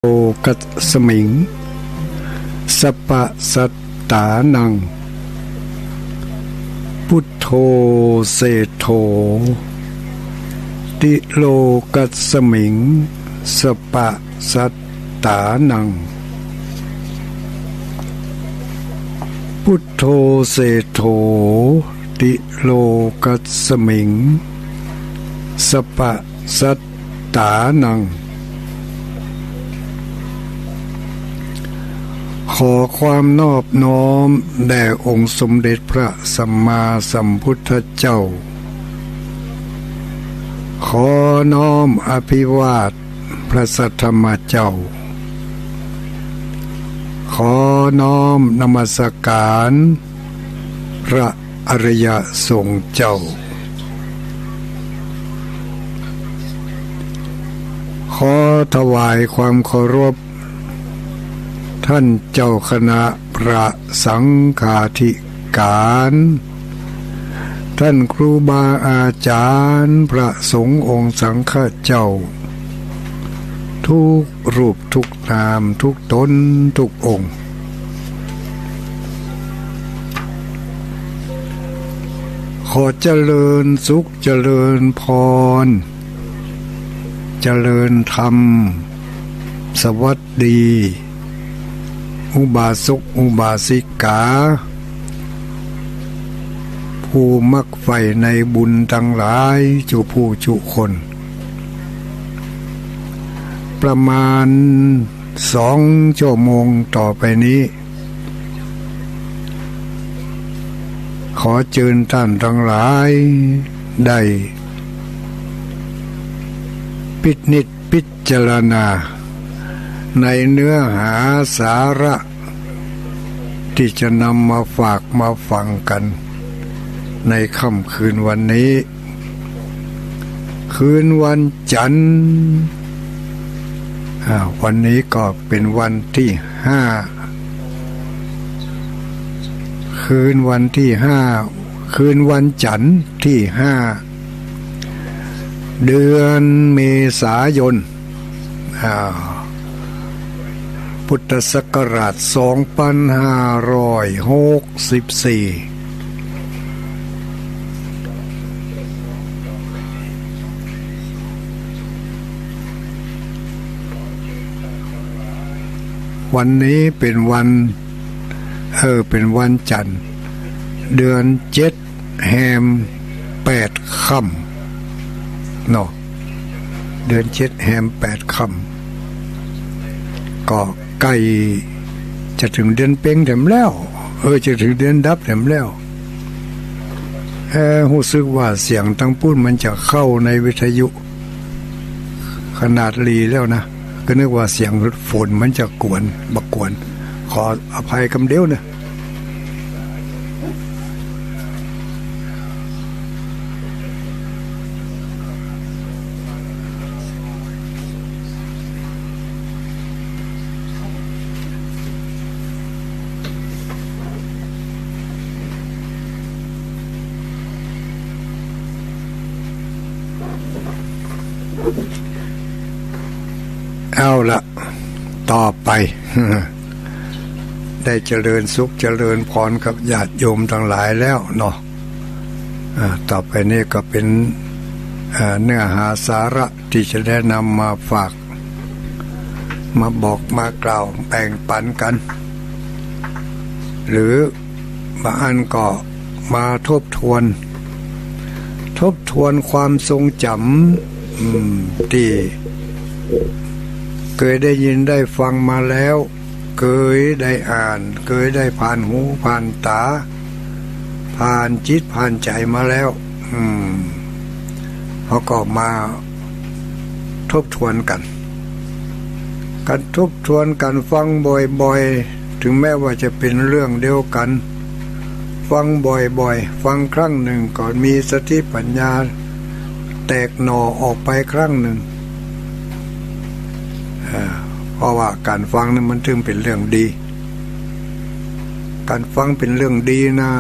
โอกัสสมิงสปะสัตตานังพุทโธเศโธติโลกัสสมิงสปะสัตตานังพุทโธเศโธติโลกัสสมิงสปะสัตตานังขอความนอบน้อมแด่องค์สมเด็จพระสัมมาสัมพุทธเจ้าขอน้อมอภิวาทพระสัทธรรมเจ้าขอน้อมนมัสการพระอริยสงฆ์เจ้าขอถวายความเคารพท่านเจ้าคณะพระสังฆาธิการท่านครูบาอาจารย์พระสงฆ์องค์สังฆเจ้าทุกรูปทุกนามทุกตนทุกองค์ขอเจริญสุขเจริญพรเจริญธรรมสวัสดีอุบาสกอุบาสิกาผู้มักใฝ่ในบุญทั้งหลายจุผู้จุคนประมาณ2 ชั่วโมงต่อไปนี้ขอเชิญท่านทั้งหลายได้พินิจพิจารณาในเนื้อหาสาระที่จะนำมาฝากมาฟังกันในค่ำคืนวันนี้คืนวันจันทร์วันนี้ก็เป็นวันที่5คืนวันที่5คืนวันจันทร์ที่5เดือนเมษายนพุทธศักราช2564วันนี้เป็นวันเป็นวันจันทร์เดือน7แฮม8ค่ำเนาะเดือน7แฮม8ค่ำก็ใกล้จะถึงเดือนเพ็งแถมแล้วจะถึงเดือนดับแถมแล้วรู้สึกว่าเสียงตั้งพูดมันจะเข้าในวิทยุขนาดลีแล้วนะก็นึกว่าเสียงฝนมันจะกวนบักกวนขออภัยคำเดียวนะเอาละต่อไป ได้เจริญสุขเจริญพรกับญาติโยมทั้งหลายแล้วเนาะต่อไปนี้ก็เป็นเนื้อหาสาระที่จะได้นำมาฝากมาบอกมากล่าวแบ่งปันกันหรือบางอันก็มาทบทวนความทรงจำที่เคยได้ยินได้ฟังมาแล้วเคยได้อ่านเคยได้ผ่านหูผ่านตาผ่านจิตผ่านใจมาแล้วเขาก็มาทบทวนกันทบทวนกันฟังบ่อยๆถึงแม้ว่าจะเป็นเรื่องเดียวกันฟังบ่อยๆฟังครั้งหนึ่งก่อนมีสติปัญญาแตกหน่อออกไปครั้งหนึ่งเพราะว่าการฟังนั้นมันถึงเป็นเรื่องดีการฟังเป็นเรื่องดีนะ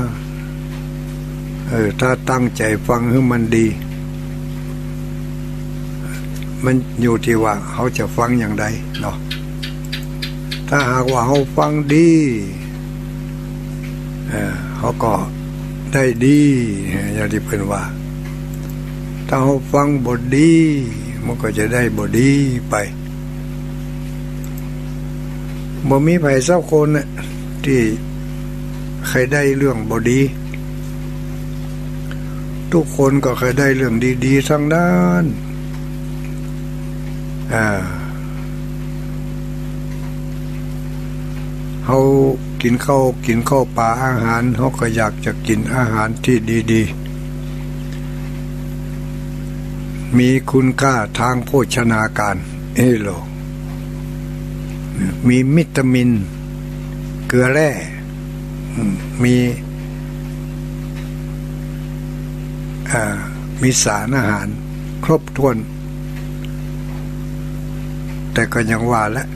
ถ้าตั้งใจฟังให้มันดีมันอยู่ที่ว่าเขาจะฟังอย่างไรเนาะ ถ้าหากว่าเขาฟังดีเขาก็ได้ดีอย่างที่เพิ่นว่าถ้าเขาฟังบทดีมันก็จะได้บทดีไปบ่มีไผสักคนน่ะที่เคยได้เรื่องบทดีทุกคนก็เคยได้เรื่องดีๆทั้งนั้นเขากินข้าวปลาอาหารเขาก็อยากจะกินอาหารที่ดีๆมีคุณค่าทางโภชนาการโลมีวิตามินเกลือแร่มีสารอาหารครบถ้วนแต่ก็ยังว่าแหละ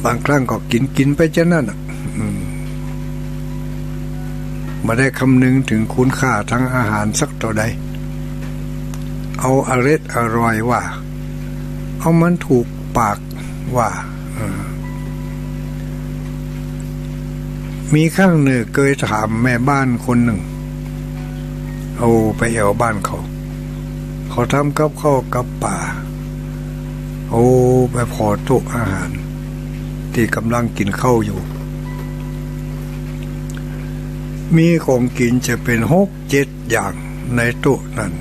บางครั้งก็กินไปจะนั่นมาได้คำนึงถึงคุณค่าทางอาหารสักต่อใดเอาอร่อยว่าเอามันถูกปากว่ามีครั้งหนึ่งเคยถามแม่บ้านคนหนึ่งเอาไปแอวบ้านเขาทำกับข้าวกับป่าไปพอโต๊ะอาหารที่กำลังกินข้าวอยู่มีของกินจะเป็น6-7อย่างในโต๊ะนั้น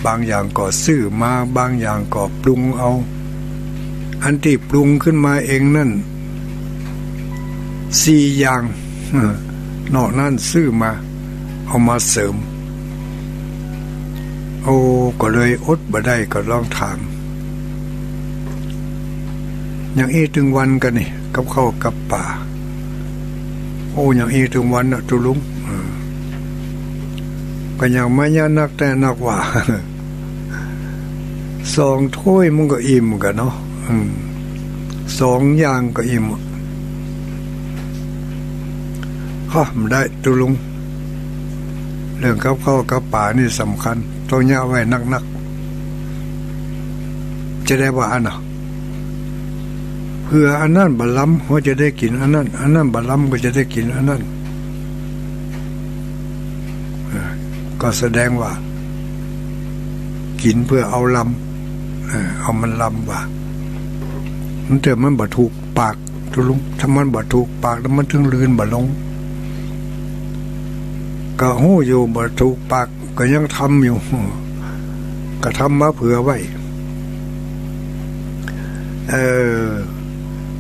บางอย่างก็ซื้อมาบางอย่างก็ปรุงเอาอันที่ปรุงขึ้นมาเองนั่น4 อย่างนอกนั้นซื้อมาเอามาเสริมก็เลยอดบ่ได้ก็ลองถามอย่างถึงวันกันนี่กับข้าวกับป่าอย่างถึงวันน่ะตุลุงก็ยังไม่ยานักแต่นักว่า2 ถ้วยมันก็อิ่มกันเนาะ2 อย่างก็อิ่มไม่ได้ตุลุงเรื่องกับข้าวกับป่านี่สำคัญต้องย่าไว้นักจะได้ว่าอันน่ะเพื่ออันนั้นบะล้ำเขาจะได้กินอันนั้นบะล้ำก็จะได้กินอันนั้นก็แสดงว่ากินเพื่อเอาล้ำเอามันล้ำว่ามันเถอะมันบ่ถูกปากตุลุงถ้ามันบ่ถูกปากแล้วมันถึงลืนบ่ลงก็หู้อยู่บ่ถูกปากก็ยังทำอยู่ก็ทำมาเผื่อไว้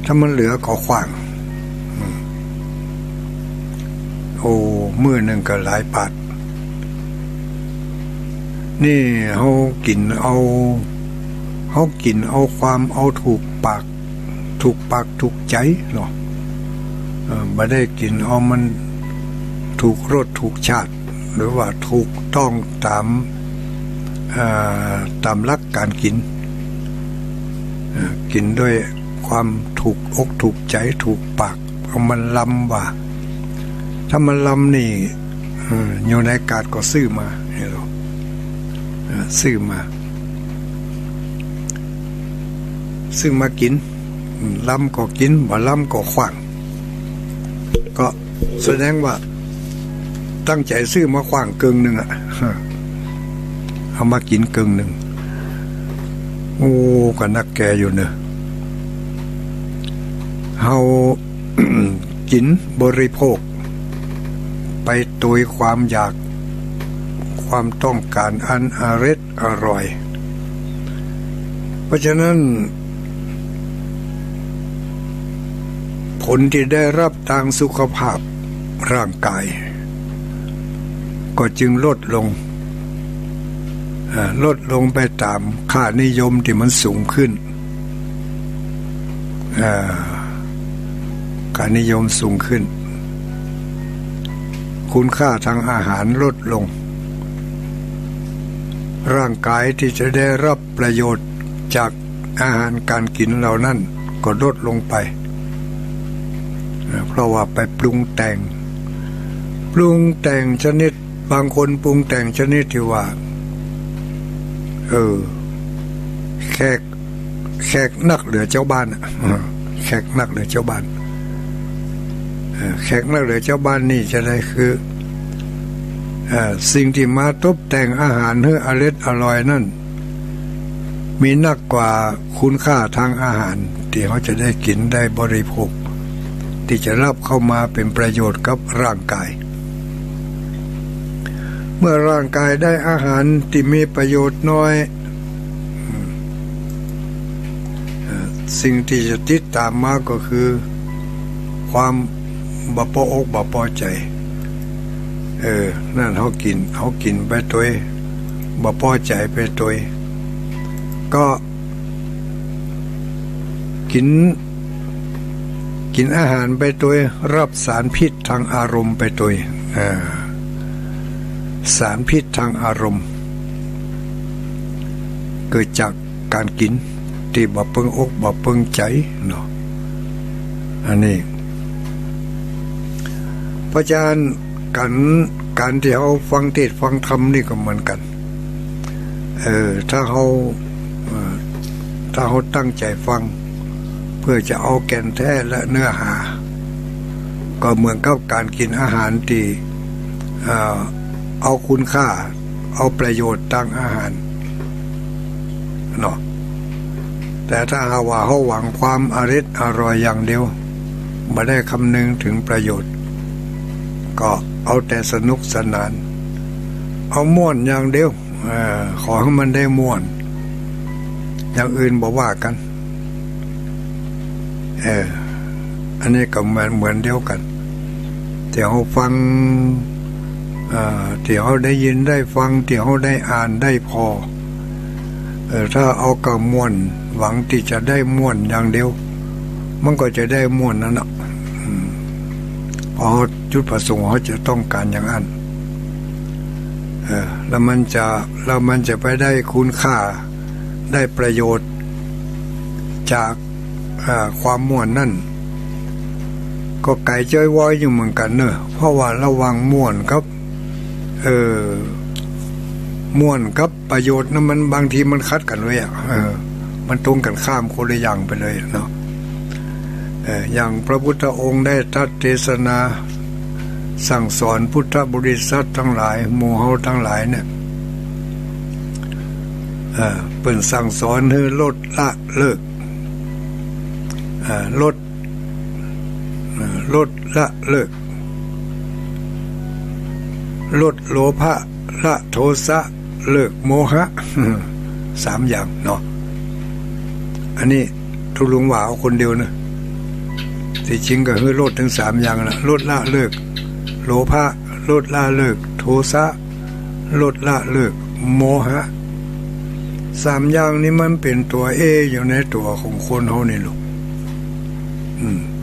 ถ้ามันเหลือก็ขว้างมื้อหนึ่งก็หลายบาทนี่เขากินเอาความเอาถูกปากถูกใจเนาะไม่ได้กินเอามันถูกรสถูกชาติหรือว่าถูกต้องตามหลักการกินด้วยความถูกอกถูกใจถูกปากเอามันล้ำว่าถ้ามันล้ำนี่อยู่ในกาดก็ซื้อมาให้เราซื้อมากินล้ำก็กินบ่ล้ำก็ขว้างก็แสดงว่าตั้งใจซื้อมาขว้างกึ่งหนึ่งเอามากินกึ่งหนึ่งก็นักแกอยู่เนอะเฮา กินบริโภคไปโดยความอยากความต้องการอันอร่อยเพราะฉะนั้นผลที่ได้รับทางสุขภาพร่างกายก็จึงลดลงไปตามค่านิยมที่มันสูงขึ้นค่านิยมสูงขึ้นคุณค่าทางอาหารลดลงร่างกายที่จะได้รับประโยชน์จากอาหารการกินเหล่านั้นก็ลดลงไปเพราะว่าไปปรุงแต่งชนิดบางคนปรุงแต่งชนิดที่ว่า แขกนักเหลือเจ้าบ้านแขกนักเหลือเจ้าบ้านแขกนักเหลือเจ้าบ้านนี่จะได้คือสิ่งที่มาตกแต่งอาหารให้อร่อยนั่นมีนักกว่าคุณค่าทางอาหารที่เขาจะได้กินได้บริโภคที่จะรับเข้ามาเป็นประโยชน์กับร่างกายเมื่อร่างกายได้อาหารที่มีประโยชน์น้อยสิ่งที่จะติดตามมาก็คือความบ่พออกบ่พอใจนั่นเขากินไปตัวบ่พอใจไปตัวก็กินอาหารไปตัวรับสารพิษทางอารมณ์ไปตัวสารพิษทางอารมณ์เกิดจากการกินที่บ่เปิงอกบ่เปิงใจเนาะอันนี้เพราะฉะนั้นการที่เขาฟังเทศน์ฟังธรรมนี่ก็เหมือนกันถ้าเขาตั้งใจฟังเพื่อจะเอาแก่นแท้และเนื้อหาก็เหมือนกับการกินอาหารที่เอาคุณค่าเอาประโยชน์ทางอาหารเนาะแต่ถ้าหากว่าเขาหวังความอร่อยอย่างเดียวไม่ได้คำนึงถึงประโยชน์ก็เอาแต่สนุกสนานเอาม่วนอย่างเดียวขอให้มันได้ม่วนอย่างอื่นบอกว่ากันอันนี้ก็เหมือนเดียวกันที่เขาฟังที่เขาได้ยินได้ฟังที่เขาได้อ่านได้พอถ้าเอากระม่วนหวังที่จะได้ม่วนอย่างเดียวมันก็จะได้ม่วนนั่นแหละเพราะจุดประสงค์เขาจะต้องการอย่างนั้นแล้วมันจะไปได้คุณค่าได้ประโยชน์จากความม่วนนั่นก็ไก่จ้อยว้อยอยู่เหมือนกันเนอะเพราะว่าระวังม่วนครับม่วนกับประโยชน์นั้นมันบางทีมันคัดกันเลยมันตรงกันข้ามคนละอย่างไปเลยเนาะอย่างพระพุทธองค์ได้ตรัสเทศนาสั่งสอนพุทธบริษัททั้งหลายหมู่เฮาทั้งหลายเนี่ยเพิ่นสั่งสอนให้ลดละเลิกลดละเลิกลดโลภะละโทสะเลิกโมหะ3อย่างเนาะอันนี้ทุลุงว่าเอาคนเดียวนะที่จริงก็คือลดถึง3อย่างละลดละเลิกโลภะลดละเลิกโทสะลดละเลิกโมหะ3อย่างนี้มันเป็นตัวอยู่ในตัวของคนเฮานี่ลูก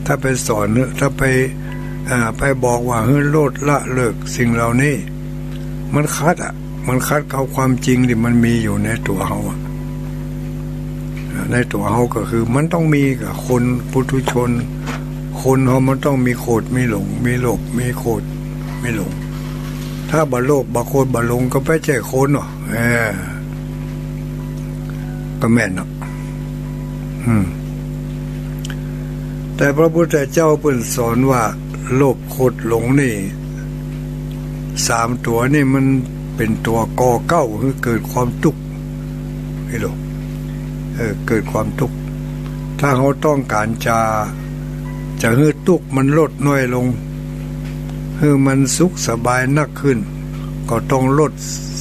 ถ้าไปสอนถ้าไปบอกว่าให้ลดละเลิกสิ่งเหล่านี้มันคัดเอาความจริงที่มันมีอยู่ในตัวเฮาในตัวเฮาก็คือมันต้องมีกับคนปุถุชนคนเฮามันต้องมีโคตรมีหลงมีโลภมีโคตรมีหลงถ้าบ่โลภบ่โคตรบ่หลงก็ไปแจ้คนเนาะก็แม่นเนาะแต่พระพุทธเจ้าเพิ่นสอนว่าโลภโคตรหลงนี่3ตัวนี่มันเป็นตัวก่อเก้าคือเกิดความทุกข์ให้ลูกเกิดความทุกข์ถ้าเขาต้องการจะให้ทุกข์มันลดน้อยลงให้มันสุขสบายนักขึ้นก็ต้องลด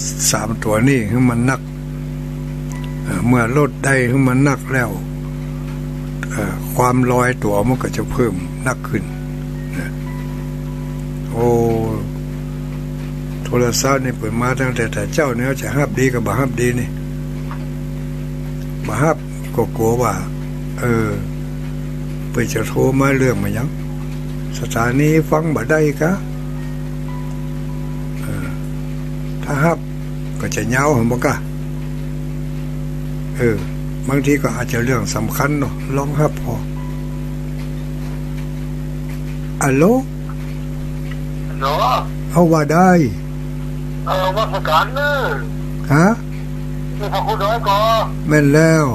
3ตัวนี้ให้มันนักเมื่อลดได้ให้มันนักแล้วความลอยตัวมันก็จะเพิ่มนักขึ้นโอ้โทรศัพท์นี่เปิดมาตั้งแต่เจ้าเนี่ยจะฮับดีกับบ่ฮับดีนี่บ่ฮับก็กลัวว่าเปิดจะโทรมาเรื่องมายังสถานีฟังบ่ได้กะถ้าฮับก็จะยาวหั่นบ่กะบางทีก็อาจจะเรื่องสำคัญเนาะลองฮับพออัลโหลเอาว่าได้ว่าประกันเนอะฮะ นี่พระคุณร้อยก็แม่นแล้ว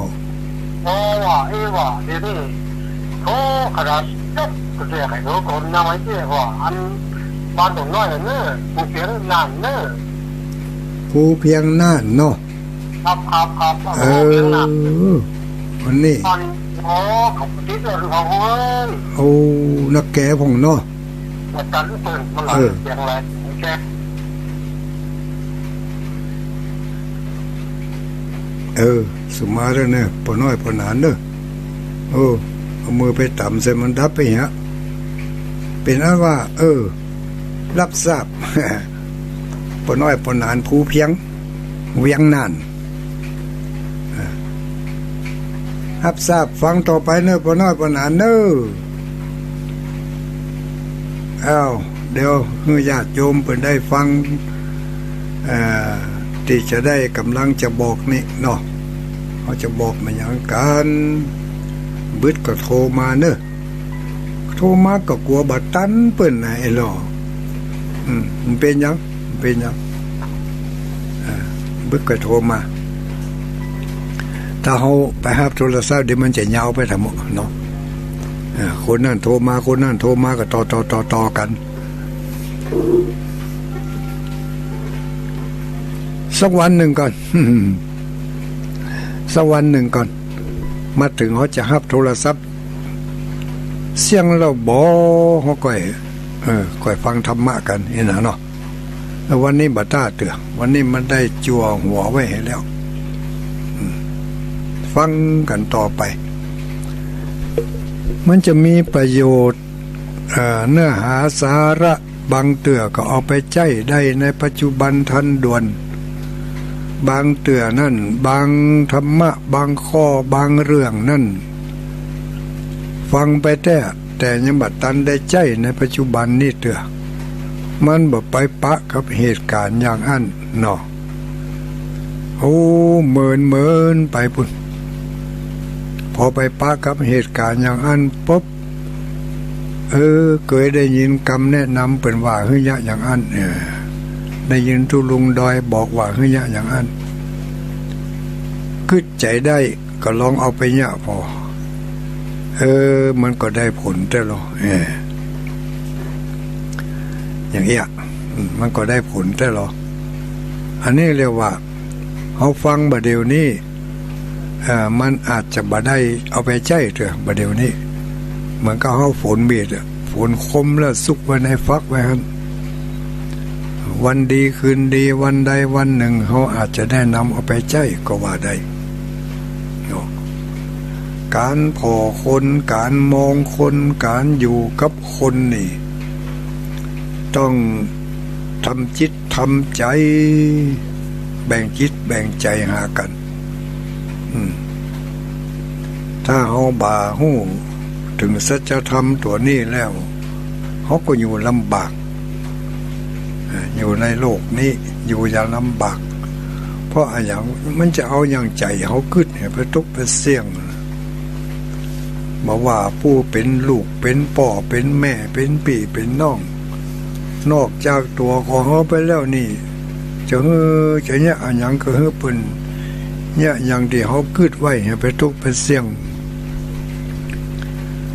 โอ้ว่าว่าเดี๋ยวนี้โธ่ขนาดเจ็บก็เสียให้ทุกคนนะไม่เจ็บว่าอันบ้านตรงน้อยเนอะผู้เพียงนานเนอะผู้เพียงนานเนาะครับวันนี้โอ้ขอบคุณที่เราดูเขาเว้ยโอ้นักแก่ผมเนาะมันตันเปิดมันหลายอย่างไรแกสมาเด้อเนี่ยปน้อยปนานเด้อเอามือไปต่ำใส่มันดับไปฮะเป็นอันว่ารับทราบปน้อยปนานผู้เพียงเวียงนานรับทราบฟังต่อไปเนอะปน้อยปนานเนอะเดี๋ยวญาติโยมเพิ่นได้ฟังที่จะได้กำลังจะบอกนี่เนาะเขาจะบอกมาอย่างกันบึดก็โทรมาเนอะโทรมาก็กลัวบัดตันเปิ้นน่ะไอ้หลอมันเป็นยังบึดก็โทรมาถ้าเขาไปรับโทรศัพท์เดี๋ยวมันจะยาวไปทั้งหมดเนาะคนนั้นโทรมาคนนั้นโทรมาก็ต่อกันสักวันหนึ่งก่อนมาถึงเขาจะรับโทรศัพท์เสียงเราเขาก่อยฟังธรรมะกันนี่นะเนาะแล้ววันนี้บัดต้าเตือวันนี้มันได้จั่วหัวไว้ให้แล้วฟังกันต่อไปมันจะมีประโยชน์เนื้อหาสาระบางเตือก็เอาไปใช้ได้ในปัจจุบันทันด่วนบางเตือนั่นบางธรรมะบางข้อบางเรื่องนั่นฟังไปแต่ยังบัดตันได้ใจในปัจจุบันนี่เตือมันบ่ไปปะกับเหตุการณ์อย่างอันเนาะเมินไปพุ่นพอไปปะกับเหตุการณ์อย่างอันปุ๊บเคยได้ยินคำแนะนำเป็นว่าเฮ้ยอย่างอันได้ยินทุลุงดอยบอกว่าเฮ้ยอย่างอันคิดใจได้ก็ลองเอาไปเนี่ยพอมันก็ได้ผลแต่หรออย่างเงี้ยมันก็ได้ผลแต่หรออันนี้เรียกว่าเขาฟังบัดเดี๋ยวนี้มันอาจจะบ่ได้เอาไปใช้เถอะบัดเดี๋ยวนี้เหมือนกับเขาฝนเบียดฝนคมแล้วซุกไว้ในฟักไว้ครับวันดีคืนดีวันใดวันหนึ่งเขาอาจจะได้นำเอาไปใช้ก็ว่าได้การพอคนการมองคนการอยู่กับคนนี่ต้องทำจิตทำใจแบ่งจิตแบ่งใจหากันถ้าเขาบ่าหู้ถึงสัจธรรมตัวนี้แล้วเขาก็อยู่ลำบากอยู่ในโลกนี้อยู่อย่างลำบากเพราะอย่างมันจะเอาอย่างใจเขาขึ้นไปทุกข์ไปเสี่ยงบอกว่าผู้เป็นลูกเป็นพ่อเป็นแม่เป็นพี่เป็นน้องนอกจากตัวของเขาไปแล้วนี่จะเนี่ยอย่างก็เป็นเนี่ยอย่างที่เขาคิดไว้ไปทุกข์ไปเสี่ยง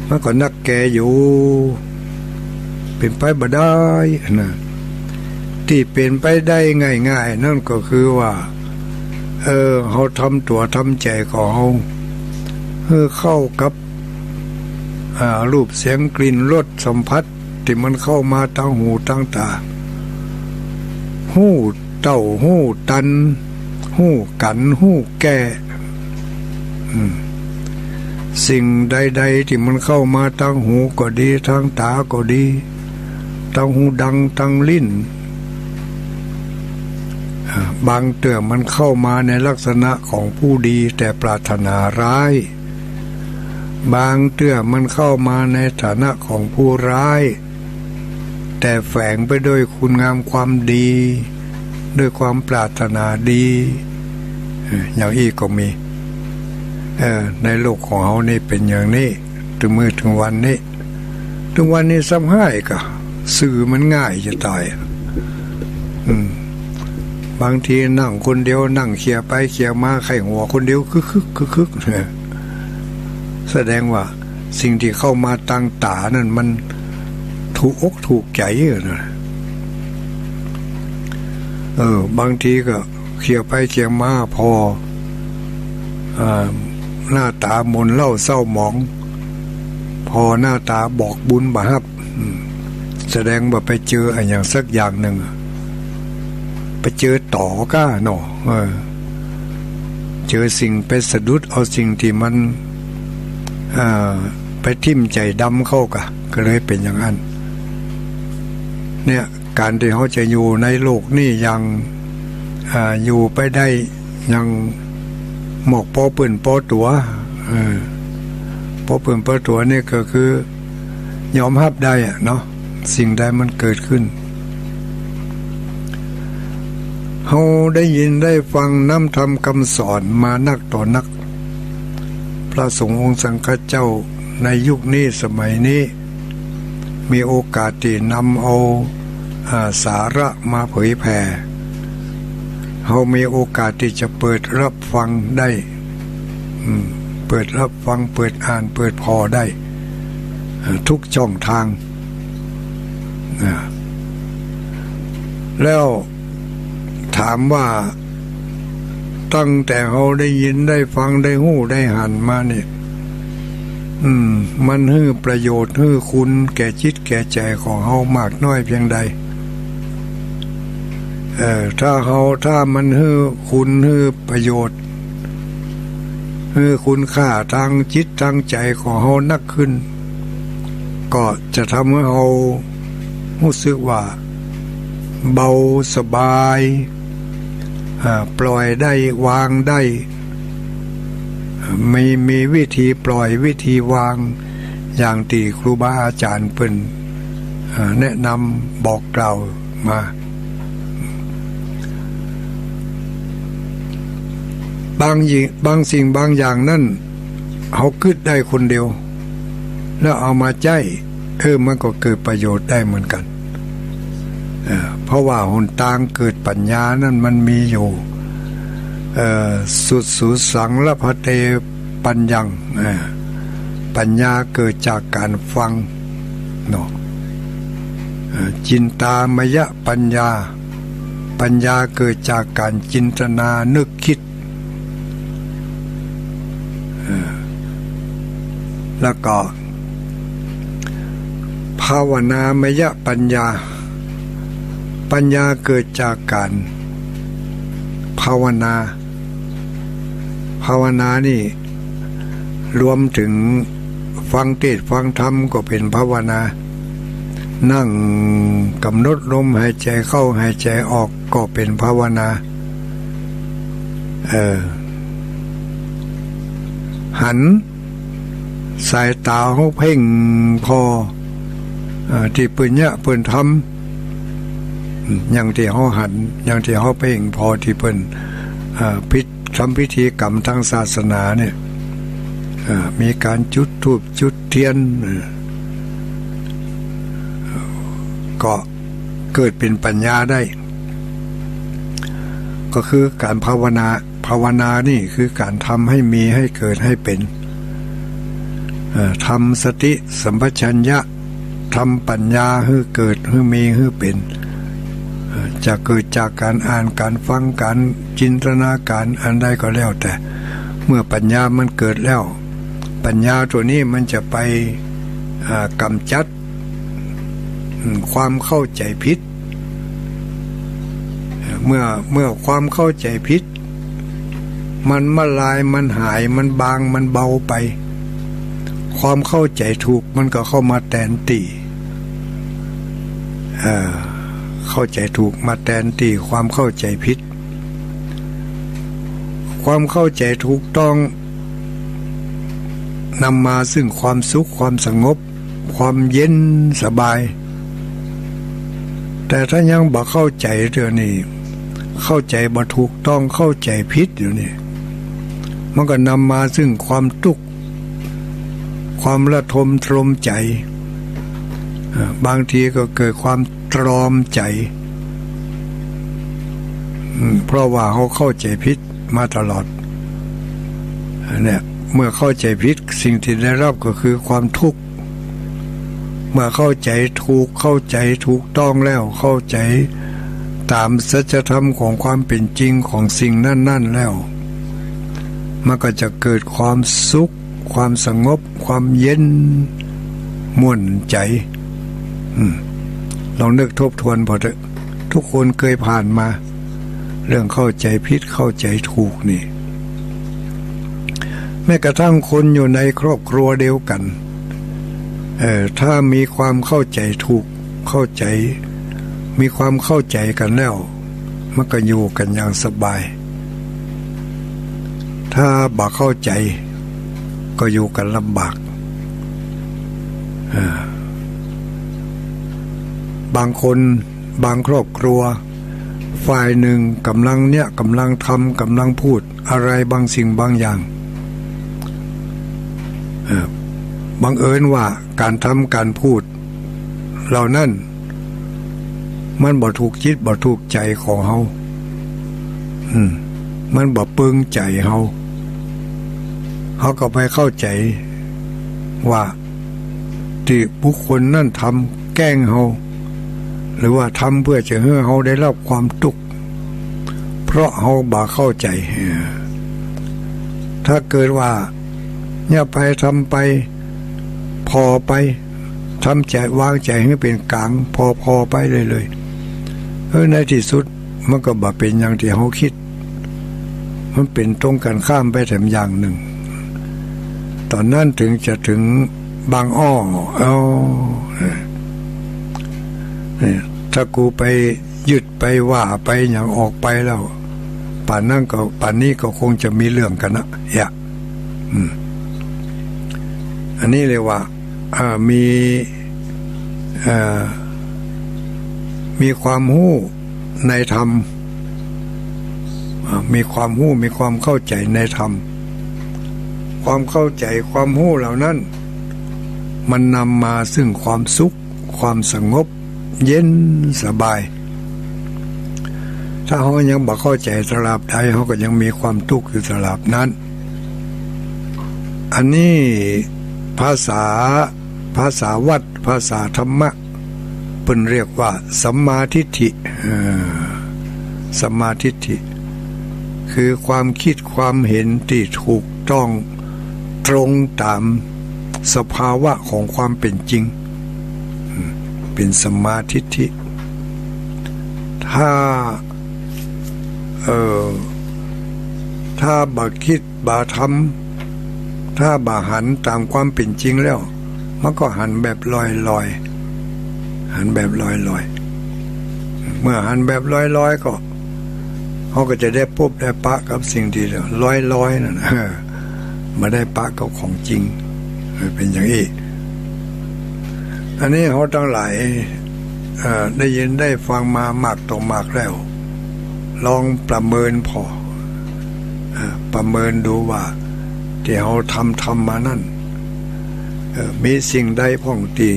มันก็นักแก่อยู่เป็นไปบ่ได้นะที่เป็นไปได้ง่ายๆนั่นก็คือว่าเขาทำตัวทำใจของเขาเข้ากับรูปเสียงกลิ่นรสสัมผัสที่มันเข้ามาทางหูทางตาหูเต้าหูตันหูกันหูแก่สิ่งใดๆที่มันเข้ามาทางหูก็ดีทางตาก็ดีทางหูดังทางลิ้นบางเตื่อมันเข้ามาในลักษณะของผู้ดีแต่ปรารถนาร้ายบางเตื่อมันเข้ามาในฐานะของผู้ร้ายแต่แฝงไปด้วยคุณงามความดีด้วยความปรารถนาดีอย่างอีกก็มีในโลกของเขานี่เป็นอย่างนี้ถึงมือถึงวันนี้ซ้ำให้ก็สื่อมันง่ายจะตาย บางทีนั่งคนเดียวนั่งเขี่ยไปเขี่ยมาไข้หัวคนเดียวคึกเนี่ยแสดงว่าสิ่งที่เข้ามาตั้งตานั่นมันถูกอกถูกใจนะบางทีก็เขี่ยไปเขี่ยมาพอหน้าตามนเล่าเศร้าหมองพอหน้าตาบอกบุญบาปแสดงว่าไปเจออะไรอย่างสักอย่างหนึ่งไปเจอต่อก้าเนาะเจอสิ่งไปสะดุดเอาสิ่งที่มันไปทิ่มใจดำเข้ากะก็เลยเป็นอย่างนั้นเนี่ยการที่เขาจะอยู่ในโลกนี้ยังอยู่ไปได้ยังหมอกปอปืนปอตัวปอปืนปอตัวนี่ก็คือยอมรับได้เนาะสิ่งใดมันเกิดขึ้นเขาได้ยินได้ฟังน้ำธรรมคำสอนมานักต่อนักพระสงฆ์องค์สังฆเจ้าในยุคนี้สมัยนี้มีโอกาสที่นำเอาสาระมาเผยแผ่เขามีโอกาสที่จะเปิดรับฟังได้เปิดรับฟังเปิดอ่านเปิดพอได้ทุกช่องทางแล้วถามว่าตั้งแต่เขาได้ยินได้ฟังได้หู้ได้หันมาเนี่ยมันให้ประโยชน์ให้คุณแก่จิตแก่ใจของเขามากน้อยเพียงใดถ้ามันให้คุณให้ประโยชน์ให้คุณค่าทางจิตทางใจของเขานักขึ้นก็จะทำให้เขารู้สึกว่าเบาสบายปล่อยได้วางได้มีวิธีปล่อยวิธีวางอย่างที่ครูบาอาจารย์เพิ่นแนะนำบอกกล่าวมาบางสิ่งบางอย่างนั่นเขาคิดได้คนเดียวแล้วเอามาใจมันก็เกิดประโยชน์ได้เหมือนกันเพราะว่าหนทางเกิดปัญญานั่นมันมีอยู่สุสังละพะเตปัญญังปัญญาเกิดจากการฟังเนาะจินตามยะปัญญาเกิดจากการจินตนานึกคิดแล้วก็ภาวนามยะปัญญาเกิดจากการภาวนานี่รวมถึงฟังเทศน์ฟังธรรมก็เป็นภาวนานั่งกำหนดลมหายใจเข้าหายใจออกก็เป็นภาวนาหันสายตาเขาเพ่งพอที่ปืนเนี่ยปืนทำอย่างที่เขาหันอย่างที่เขาเพ่งพอที่เพิ่นทำพิธีกรรมทางศาสนาเนี่ยมีการจุดธูปจุดเทียนก็เกิดเป็นปัญญาได้ก็คือการภาวนานี่คือการทำให้มีให้เกิดให้เป็นทำสติสัมปชัญญะทำปัญญาให้เกิดให้มีให้เป็นจะเกิดจากการอ่านการฟังการจินตนาการอันใดก็แล้วแต่เมื่อปัญญามันเกิดแล้วปัญญาตัวนี้มันจะไปกำจัดความเข้าใจผิดเมื่อความเข้าใจผิดมันมาลายมันหายมันบางมันเบาไปความเข้าใจถูกมันก็เข้ามาแทนที่เข้าใจถูกมาแทนที่ความเข้าใจผิดความเข้าใจถูกต้องนำมาซึ่งความสุขความสงบความเย็นสบายแต่ถ้ายังบ่เข้าใจเรื่องนี้เข้าใจบ่ถูกต้องเข้าใจผิดอยู่นี่มันก็นำมาซึ่งความทุกข์ความระทมตรมใจบางทีก็เกิดความตรอมใจ เพราะว่าเขาเข้าใจผิดมาตลอดเนี่ยเมื่อเข้าใจผิดสิ่งที่ได้รับก็คือความทุกข์เมื่อเข้าใจถูกเข้าใจถูกต้องแล้วเข้าใจตามสัจธรรมของความเป็นจริงของสิ่งนั่นๆแล้วมันก็จะเกิดความสุขความสงบความเย็นม่วนใจลองนึกทบทวนพอเถอะทุกคนเคยผ่านมาเรื่องเข้าใจผิดเข้าใจถูกนี่แม้กระทั่งคนอยู่ในครอบครัวเดียวกันถ้ามีความเข้าใจถูกเข้าใจมีความเข้าใจกันแล้วมันก็อยู่กันอย่างสบายถ้าบ่เข้าใจก็อยู่กันลำบากบางคนบางครอบครัวฝ่ายหนึ่งกำลังทำกำลังพูดอะไรบางสิ่งบางอย่างบังเอิญว่าการทำการพูดเหล่านั้นมันบ่ถูกจิตบ่ถูกใจของเฮามันบ่ปึงใจเฮาก็ไปเข้าใจว่าที่บุคคลนั่นทำแกล้งเฮาหรือว่าทำเพื่อจะให้เฮาได้รับความทุกข์เพราะเฮาบ่เข้าใจถ้าเกิดว่าเนี่ยไปทำไปพอไปทำใจวางใจให้เป็นกลางพอไปเลยในที่สุดมันก็บ่เป็นอย่างที่เฮาคิดมันเป็นตรงกันข้ามไปแถมอย่างหนึ่งตอนนั้นถึงจะถึงบางอ้อถ้ากูไปยึดไปว่าไปอย่างออกไปแล้วป่านนี้ก็คงจะมีเรื่องกันนะอันนี้เลยว่ามีความรู้ในธรรมมีความรู้มีความเข้าใจในธรรมความเข้าใจความรู้เหล่านั้นมันนำมาซึ่งความสุขความสงบเย็นสบายถ้าเขายังบ่เข้าใจตราบใดเขาก็ยังมีความทุกข์อยู่ตราบนั้นอันนี้ภาษาวัดภาษาธรรมะเพิ่นเรียกว่าสัมมาทิฏฐิสัมมาทิฏฐิคือความคิดความเห็นที่ถูกต้องตรงตามสภาวะของความเป็นจริงเป็นสัมมาทิฏฐิถ้าบ่คิดบ่ทำถ้าบ่หันตามความเป็นจริงแล้วมันก็หันแบบลอยหันแบบลอยเมื่อหันแบบลอยก็เขาก็จะได้พบได้ปะกับสิ่งที่ลอยนั่นมาได้ปะกับของจริงเป็นอย่างนี้อันนี้เขาทั้งหลายได้ยินได้ฟังมามากต่อมากแล้วลองประเมินประเมินดูว่าที่เขาทำมานั่นมีสิ่งใดพ้องตี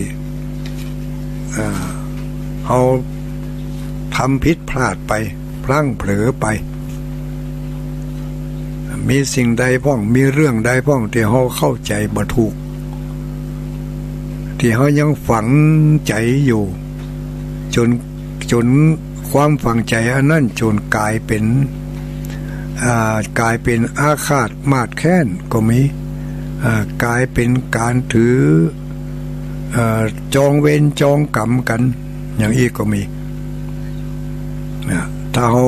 เขาทำผิดพลาดไปพลั้งเผลอไปมีสิ่งใดพ้องมีเรื่องใดพ้องที่เขาเข้าใจบ่ถูกที่เขายังฝังใจอยู่จนความฝังใจอันนั้นจนกลายเป็นอาฆาตมาดแค้นก็มีกลายเป็นการถือจองเวรจองกรรมกันอย่างอีกก็มีถ้าเรา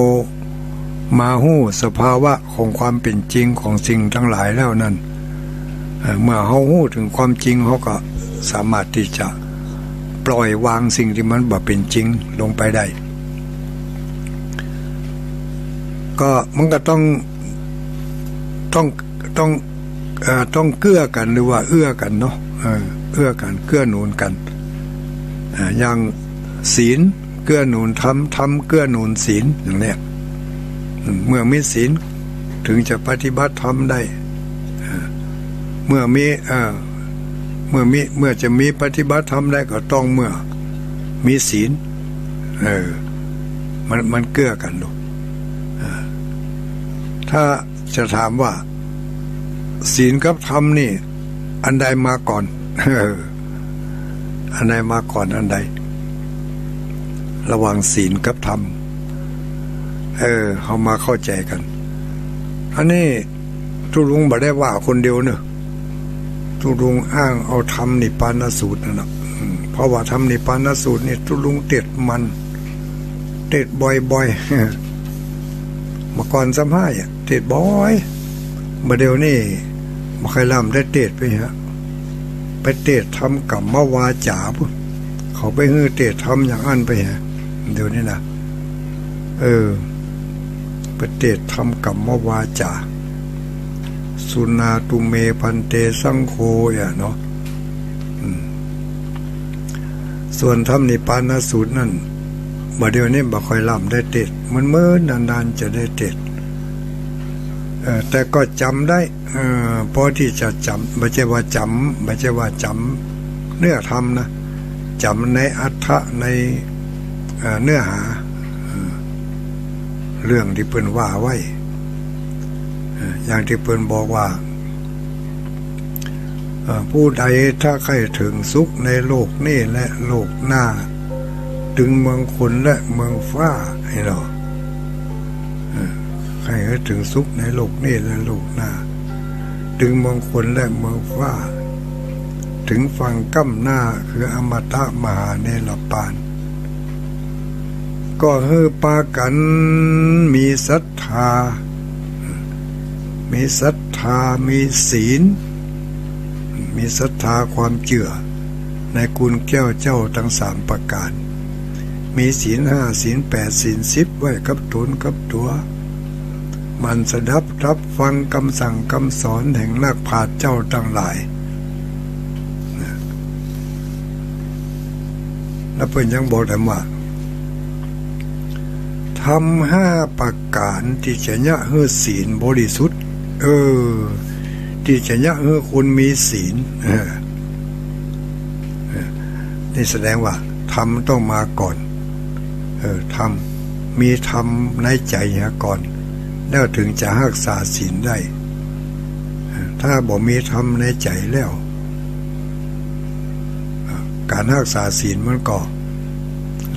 มาหู้สภาวะของความเป็นจริงของสิ่งทั้งหลายแล้วนั้นเมื่อเราหู้ถึงความจริงเราก็สามารถที่จะปล่อยวางสิ่งที่มันบ่เป็นจริงลงไปได้ก็มันก็ต้องเกื้อกันหรือว่าเอื้อกันเนาะเอื้อกันเกื้อหนุนกันอย่างศีลเกื้อหนุนธรรมเกื้อหนุนศีลอย่างเนี้ยเมื่อมีศีลถึงจะปฏิบัติธรรมได้เมื่อจะมีปฏิบัติธรรมได้ก็ต้องเมื่อมีศีลมันเกื้อกันดู ถ้าจะถามว่าศีลกับธรรมนี่อันใดมาก่อน อันใดมาก่อนอันใดระหว่างศีลกับธรรมเขามาเข้าใจกันอันนี้ทุลุงบ่ได้ว่าคนเดียวเนอะทุลุงอ้างเอาธรรมนิพพานสูตรนั่นแหละเพราะว่าธรรมนิพพานสูตรนี่ทุลุงเต็ดมันเต็ดบ่อยๆเมื่อก่อนสัมภาษณ์เต็ดบ่อยมาเดี๋ยวนี้มาใครล่ำได้เต็ดไปฮะไปเต็ดทำกับมาวาจาพุ่นเขาไปฮื้อเต็ดทำอย่างอันไปฮะเดี๋ยวนี้นะไปเต็ดทำกับมาวาจาสุนาตุเมพันเตสังโฆเนาะส่วนธรรมนิพพานสูตรนั่นบ่เดี๋ยวนี้บ่ค่อยล่ำได้เต็ดมันเมื่อนานๆจะได้เต็ดแต่ก็จำได้พอที่จะจำไม่ใช่ว่าจำเนื้อธรรมนะจำในอัฏฐะในเนื้อหาเรื่องที่เพิ่นว่าไว้อย่างที่เพิ่นบอกว่าผู้ใดถ้าใครถึงสุขในโลกนี้และโลกหน้าถึงเมืองคนและเมืองฟ้าให้เราใครถึงสุขในโลกนี้และโลกหน้าถึงเมืองคนและเมืองฟ้าถึงฝั่งก้ำหน้าคืออมตะมหาเนรปานก็ฮือปากันมีศรัทธามีศีลมีศรัทธาความเชื่อในคุณแก้วเจ้าทั้ง3ประการมีศีล5ศีล8ศีล10ไว้กับตนกับตัวมันสดับรับฟังคำสั่งคำสอนแห่งนักปราชญ์เจ้าทั้งหลายแล้วเพิ่นยังบอกได้ว่าทำ5ประการที่จะยะให้ศีลบริสุทธิ์ที่จะยะให้คุณมีศีลนี่แสดงว่าธรรมต้องมาก่อนธรรมมีธรรมในใจก่อนแล้วถึงจะรักษาศีลได้ถ้าบ่มีธรรมในใจแล้วการรักษาศีลมันก็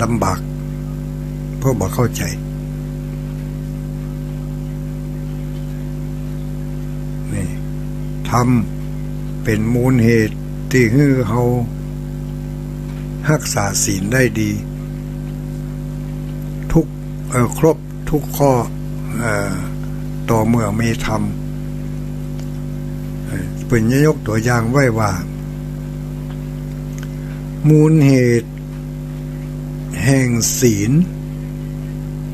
ลำบากเพราะบ่เข้าใจนี่ธรรมเป็นมูลเหตุที่ให้เรารักษาศีลได้ดีทุกครบทุกข้อต่อเมื่อมีธรรมเป็นยกตัวอย่างไว้ว่ามูลเหตุแห่งศีล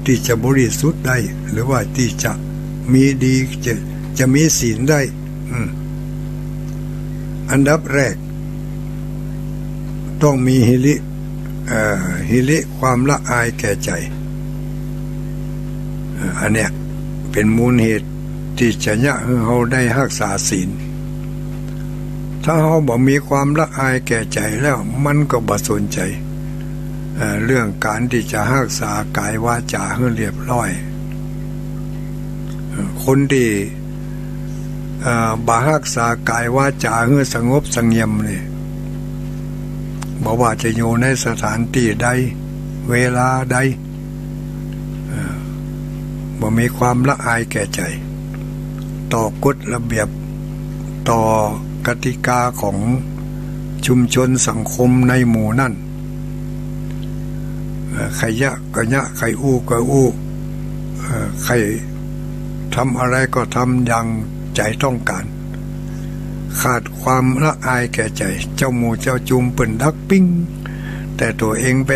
ที่จะบริสุทธิ์ได้หรือว่าที่จะมีดีจะมีศีลได้อันดับแรกต้องมีหิริความละอายแก่ใจอันเนี้ยเป็นมูลเหตุที่จะยะให้เราได้รักษาศีลถ้าเราบ่มีความละอายแก่ใจแล้วมันก็บ่สนใจเรื่องการที่จะรักษากายวาจาให้เรียบร้อยคนที่บ่รักษากายวาจาให้สงบสงบนี่บ่ว่าจะอยู่ในสถานที่ใดเวลาใดบ่มีความละอายแก่ใจต่อกฎระเบียบต่อกติกาของชุมชนสังคมในหมู่นั่นใครยะก็ยะใครอู้ก็อู้ใครทำอะไรก็ทำอย่างใจต้องการขาดความละอายแก่ใจเจ้าหมู่เจ้าจุมเปิ่นดักปิ้งแต่ตัวเองไป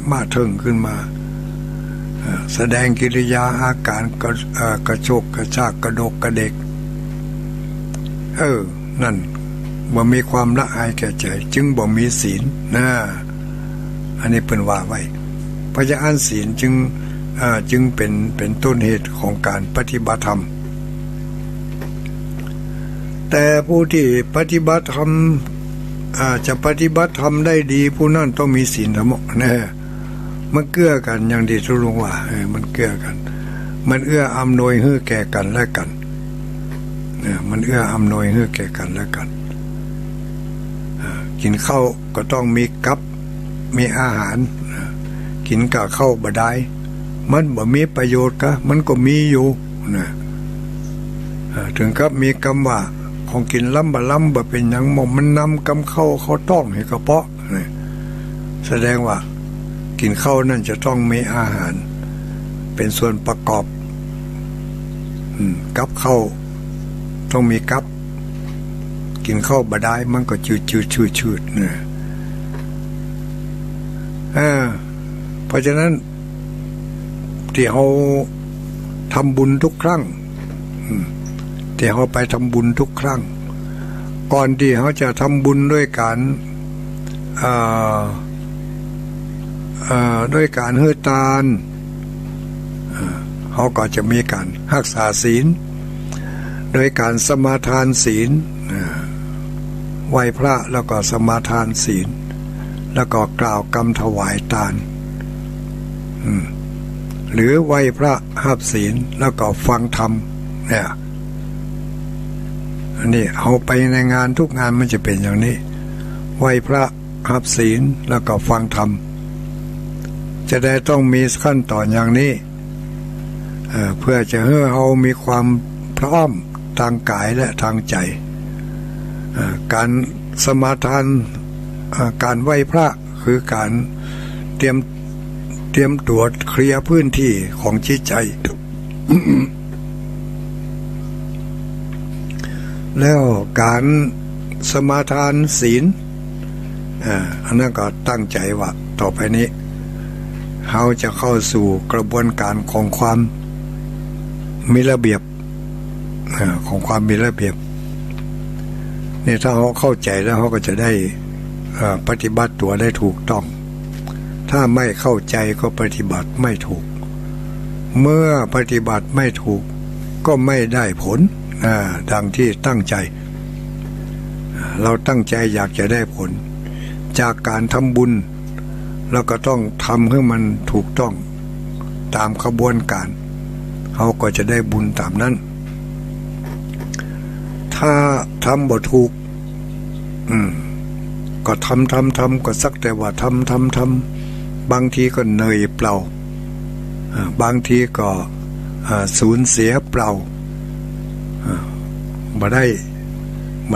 มาเถิงขึ้นมาแสดงกิริยาอาการกระโชกกระชากกระดกกระเด็กนั่นบ่มีความละอายแก่ใจจึงบ่มีศีลนะอันนี้เพิ่นว่าไว้เพราะฉะนั้นศีลจึงเป็นต้นเหตุของการปฏิบัติธรรมแต่ผู้ที่ปฏิบัติธรรมจะปฏิบัติธรรมได้ดีผู้นั้นต้องมีศีลธรรมนะมันเกื้อกันอย่างที่ทุลุงว่ามันเกื้อกัน มันเอื้ออำนวยให้แก่กันและกันมันเอื้ออำนวยให้แก่กันและกันกินข้าวก็ต้องมีกับมีอาหารกินกับข้าวบ่ได้มันบ่มีประโยชน์กะมันก็มีอยู่นะถึงกับมีคำว่าของกินล้ำบ่ล้ำบ่เป็นหยังหม่อมมันนำกำเข้าเขาต้องให้กระเพาะนะแสดงว่ากินข้าวนั่นจะต้องมีอาหารเป็นส่วนประกอบกับข้าวต้องมีกับกินข้าวบ่ได้มันก็ชืดๆนะเพราะฉะนั้นที่เราทำบุญทุกครั้งที่เราไปทำบุญทุกครั้งก่อนที่เขาจะทำบุญด้วยการด้วยการให้ทานเขาก็จะมีการรักษาศีลโดยการสมาทานศีลไหว้พระแล้วก็สมาทานศีลแล้วก็กล่าวกรรมถวายทานหรือไหว้พระหับศีลแล้วก็ฟังธรรมเนี่ยอันนี้เอาไปในงานทุกงานมันจะเป็นอย่างนี้ไหว้พระหับศีลแล้วก็ฟังธรรมจะได้ต้องมีขั้นตอนอย่างนี้เพื่อจะให้เรามีความพร้อมทางกายและทางใจการสมาทานการไหว้พระคือการเตรียมตัวเคลียร์พื้นที่ของจิตใจ แล้วการสมาทานศีลอันนั้นก็ตั้งใจว่าต่อไปนี้เราจะเข้าสู่กระบวนการของความมีระเบียบของความมีระเบียบนี่ถ้าเขาเข้าใจแล้วเขาก็จะได้ปฏิบัติตัวได้ถูกต้องถ้าไม่เข้าใจก็ปฏิบัติไม่ถูกเมื่อปฏิบัติไม่ถูกก็ไม่ได้ผลดังที่ตั้งใจเราตั้งใจอยากจะได้ผลจากการทำบุญเราก็ต้องทำให้มันถูกต้องตามขบวนการเขาก็จะได้บุญตามนั้นถ้าทำบ่ถูกก็ทำก็สักแต่ว่าทำบางทีก็เหนื่อยเปล่าบางทีก็สูญเสียเปล่ามา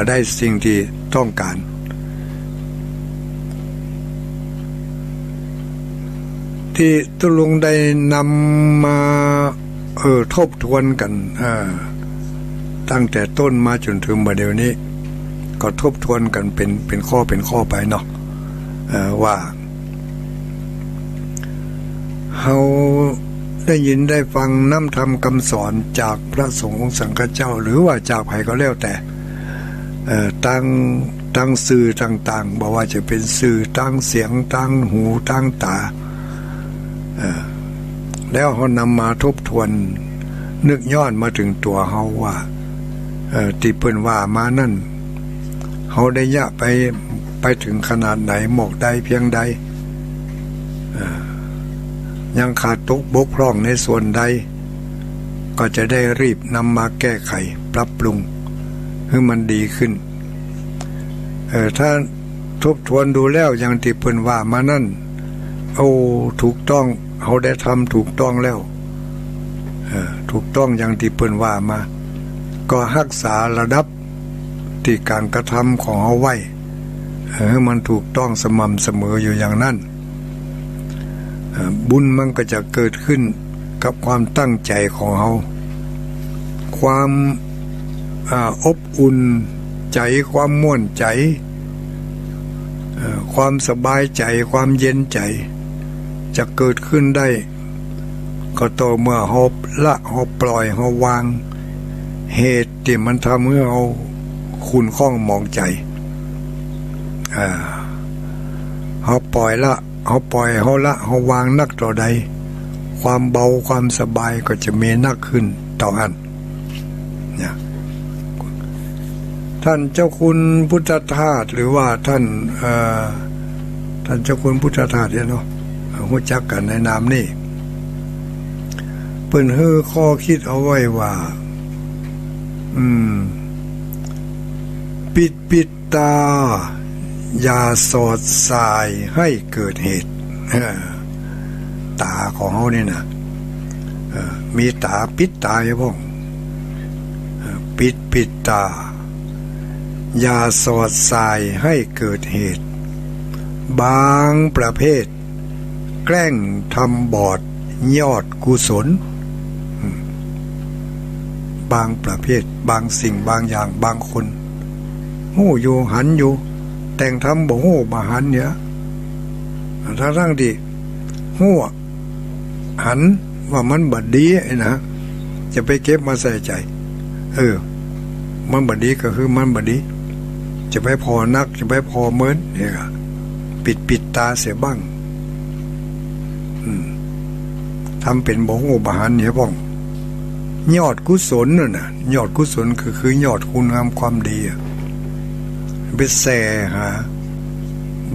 ได้สิ่งที่ต้องการที่ตุลุงได้นำมาทบทวนกันตั้งแต่ต้นมาจนถึงบัดเดี๋ยวนี้ก็ทบทวนกันเป็นข้อไปเนาะว่าเราได้ยินได้ฟังน้ำธรรมคำสอนจากพระสงฆ์องค์สังฆเจ้าหรือว่าจากใครก็แล้วแต่ตั้งสื่อต่างๆบอกว่าจะเป็นสื่อตั้งเสียงตั้งหูตั้งตาแล้วเขานำมาทบทวนนึกย้อนมาถึงตัวเขาว่าที่เพิ่นว่ามานั่นเขาได้ยะไปถึงขนาดไหนหมอกใดเพียงใดยังขาดตกบกพร่องในส่วนใดก็จะได้รีบนำมาแก้ไขปรับปรุงให้มันดีขึ้นถ้าทบทวนดูแล้วอย่างที่เพิ่นว่ามานั่นถูกต้องเขาได้ทำถูกต้องแล้วถูกต้องอย่างที่เพิ่นว่ามาก็รักษาระดับที่การกระทำของเขาไว้ให้มันถูกต้องสม่ำเสมออยู่อย่างนั้นบุญมันก็จะเกิดขึ้นกับความตั้งใจของเขาความอบอุ่นใจความม่วนใจความสบายใจความเย็นใจจะเกิดขึ้นได้ก็ต่อเมื่อเราละเราปล่อยเราวางเหตุที่มันทำให้เราขุ่นข้องหมองใจเราปล่อยละเราละเราวางนักต่อใดความเบาความสบายก็จะมีนักขึ้นต่ออันเนี่ยท่านเจ้าคุณพุทธทาสหรือว่าท่านเจ้าคุณพุทธทาสเนี่ยเนาะรู้จักกันในนามนี้ เปิ้นเฮ้อข้อคิดเอาไว้ว่าปิดตาอย่าสอดสายให้เกิดเหตุตาของเฮานี่นะมีตาปิดตาอยู่พ่องปิดตาอย่าสอดสายให้เกิดเหตุบางประเภทแกล้งทำบอดยอดกุศลบางประเภทบางสิ่งบางอย่างบางคนหู้อยู่หันอยู่แต่งทำบ่หู้บ่หันเนี่ยทั้งดีหู้หันว่ามันบัดดีนะจะไปเก็บมาใส่ใจมันบัดดีก็คือมันบัดดีจะไปพอนักจะไปพอเมินเนี่ยปิดตาเสียบ้างทำเป็นบ่หู้บ่หันเนี่ยพ่องยอดกุศลน่ะยอดกุศลคือยอดคุณงามความดีไปแส่หา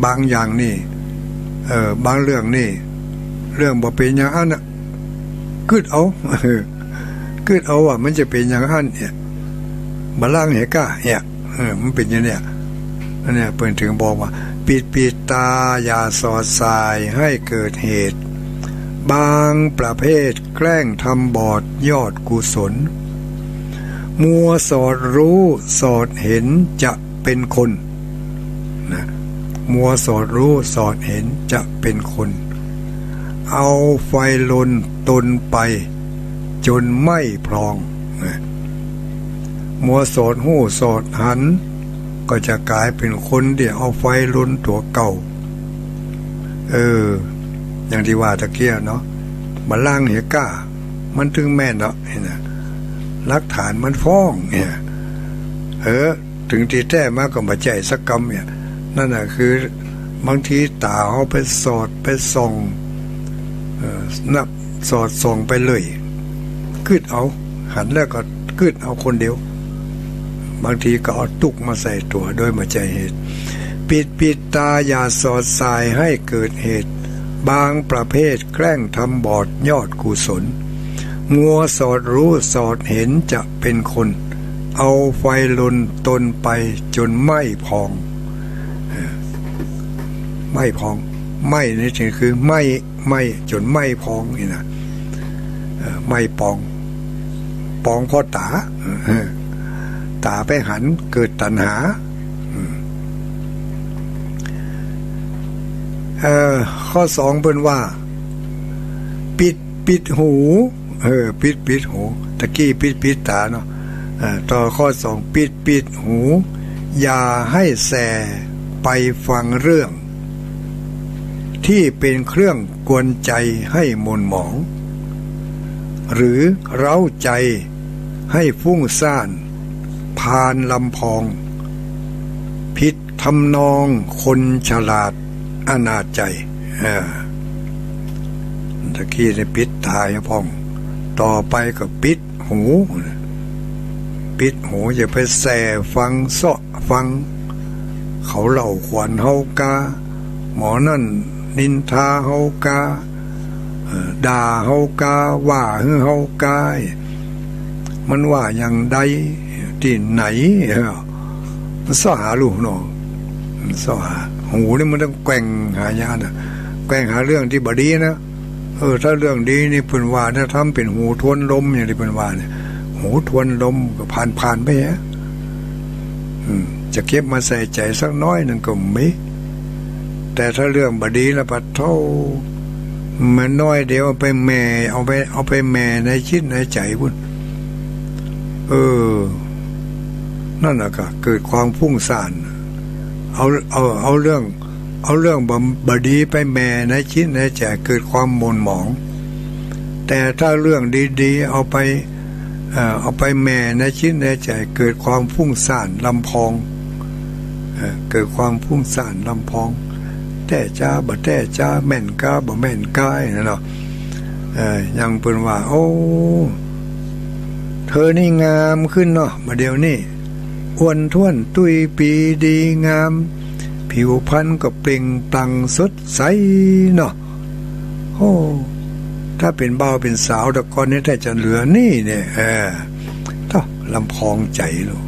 บางอย่างนี่บางเรื่องนี่เรื่องบ่เป็นอย่างนั้นน่ะกึดเอาว่ามันจะเป็นอย่างนั้นเนี่ยบ่ล่างเหก้าเนี่ยมันเป็นอย่างเนี้ยนั่นเนี่ยเพิ่นถึงบอกว่าปิดตาอย่าสอดสายให้เกิดเหตุบางประเภทแกล้งทำบอดยอดกุศลมัวสอดรู้สอดเห็นจะเป็นคนนะมัวสอดรู้สอดเห็นจะเป็นคนเอาไฟลนตนไปจนไม่พลองนะมัวสอดหู้สอดหันก็จะกลายเป็นคนที่เอาไฟลนตัวเก่าอย่างที่ว่าตะเกียเนาะบัลลังก์เหก้ามันถึงแม่นเนาะนะหลักฐานมันฟ้องเนี่ยถึงที่แท้มาก็มาใจสักกรรมเนี่ยนั่นน่ะคือบางทีตาเอาไปสอดไปส่องนับสอดส่องไปเลยกึดเอาหันแล้วก็กึดเอาคนเดียวบางทีก็เอาตุกมาใส่ตัวโดยมาใจเหตุปิดตาอย่าสอดสายให้เกิดเหตุบางประเภทแกล้งทำบอดยอดกุศลมัวสอดรู้สอดเห็นจะเป็นคนเอาไฟลนตนไปจนไหม้พองไหม้พองไหม้นี่คือไหม้จนไหม้พองนี่นะไหม้ปองเพราะตาไปหันเกิดตัณหาข้อ2เพิ่นว่าปิดหูปิดหูตะกี้ปิดตาเนาะต่อข้อ2ปิดหูอย่าให้แส่ไปฟังเรื่องที่เป็นเครื่องกวนใจให้หม่นหมองหรือเร้าใจให้ฟุ้งซ่านพานลำพองผิดทำนองคนฉลาดอนาจใจตะกี้ได้ปิดตาให้พ่องต่อไปก็ปิดหูอย่าไปแส่ฟังเสาะฟังเขาเล่าขวัญเฮากาหมอนั่นนินทาเฮากาด่าเฮากาว่าเฮากามันว่าอย่างใดที่ไหนมันซ่อหาลูกเนาะซ่อหาหูนี่มันต้องแกว่งหายานะแกว่งหาเรื่องที่บดีนะถ้าเรื่องดีนี่เพิ่นว่าถ้าทำเป็นหูทวนลมอย่างที่เพิ่นว่าเนี่ยหูทวนลมก็ผ่านไปฮะจะเก็บมาใส่ใจสักน้อยนึงก็ไม่แต่ถ้าเรื่องบดีแล้วปะเท่ามันน้อยเดียวเอาไปแม่เอาไปแม่ในคิดในใจพุ่นนั่นน่ะก็เกิดความฟุ้งซ่านเอาเรื่องบดีไปแม่ในคิดในใจเกิดความหม่นหมองแต่ถ้าเรื่องดีๆเอาไปแม่ในคิดในใจเกิดความฟุ้งซ่านลำพองเกิดความฟุ้งซ่านลำพองแต่จ้าบ่แต่จ้าแม่นกาบ่แม่นกายนะเนาะยังเพิ่นว่าโอ้เธอนี่งามขึ้นเนาะมาเดี๋ยวนี้อ้วนท้วนตุ้ยปีดีงามผิวพรรณก็เปล่งปลั่งสดใสเนาะโอ้ ถ้าเป็นเบาเป็นสาวแต่ก่อนนี้ถ้าจะเหลือนี่เนี่ยถ้าลำพองใจลูก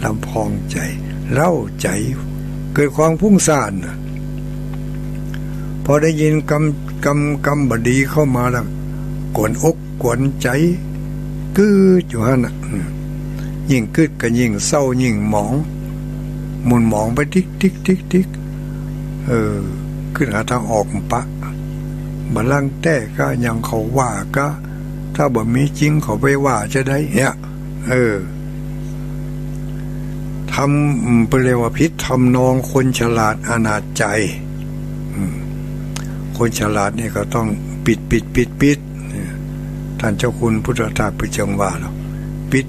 ลำพองใจเล่าใจเกิดความพุ่งซ่านพอได้ยินกำบดีเข้ามาแล้วกวนอกกวนใจกึดอยู่ฮะน่ะยิ่งกึดก็ยิ่งเศร้ายิ่งหมองหมุนหมองไปทิกขึ้นหาทางออกปะบัลลังก์แต่ก็ยังเขาว่าก็ถ้าบ่มีจริงเขาไปว่าจะได้เนี่ยทำเปรียกว่าพิษทำนองคนฉลาดอนาจใจคนฉลาดนี่ก็ต้องปิดท่านเจ้าคุณพุทธทาสประจังว่าแล้วปิ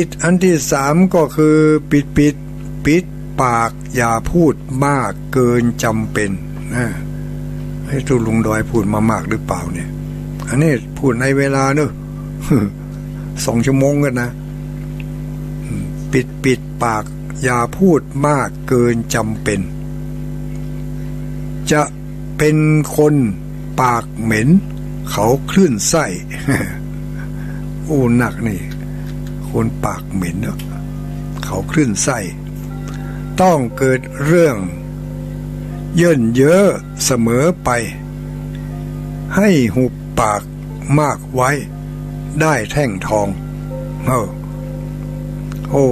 ดอันที่สามก็คือปิดปากอย่าพูดมากเกินจำเป็นให้ทุลุงดอยพูดมามากหรือเปล่าเนี่ยอันนี้พูดในเวลาเนอะ2 ชั่วโมงกันนะปิดปากอย่าพูดมากเกินจำเป็นจะเป็นคนปากเหม็นเขาคลื่นไส้โอ้หนักนี่คนปากเหม็นเนาะเขาคลื่นไส้ต้องเกิดเรื่องเยินเยอะเสมอไปให้หุบปากมากไว้ได้แท่งทองโอ้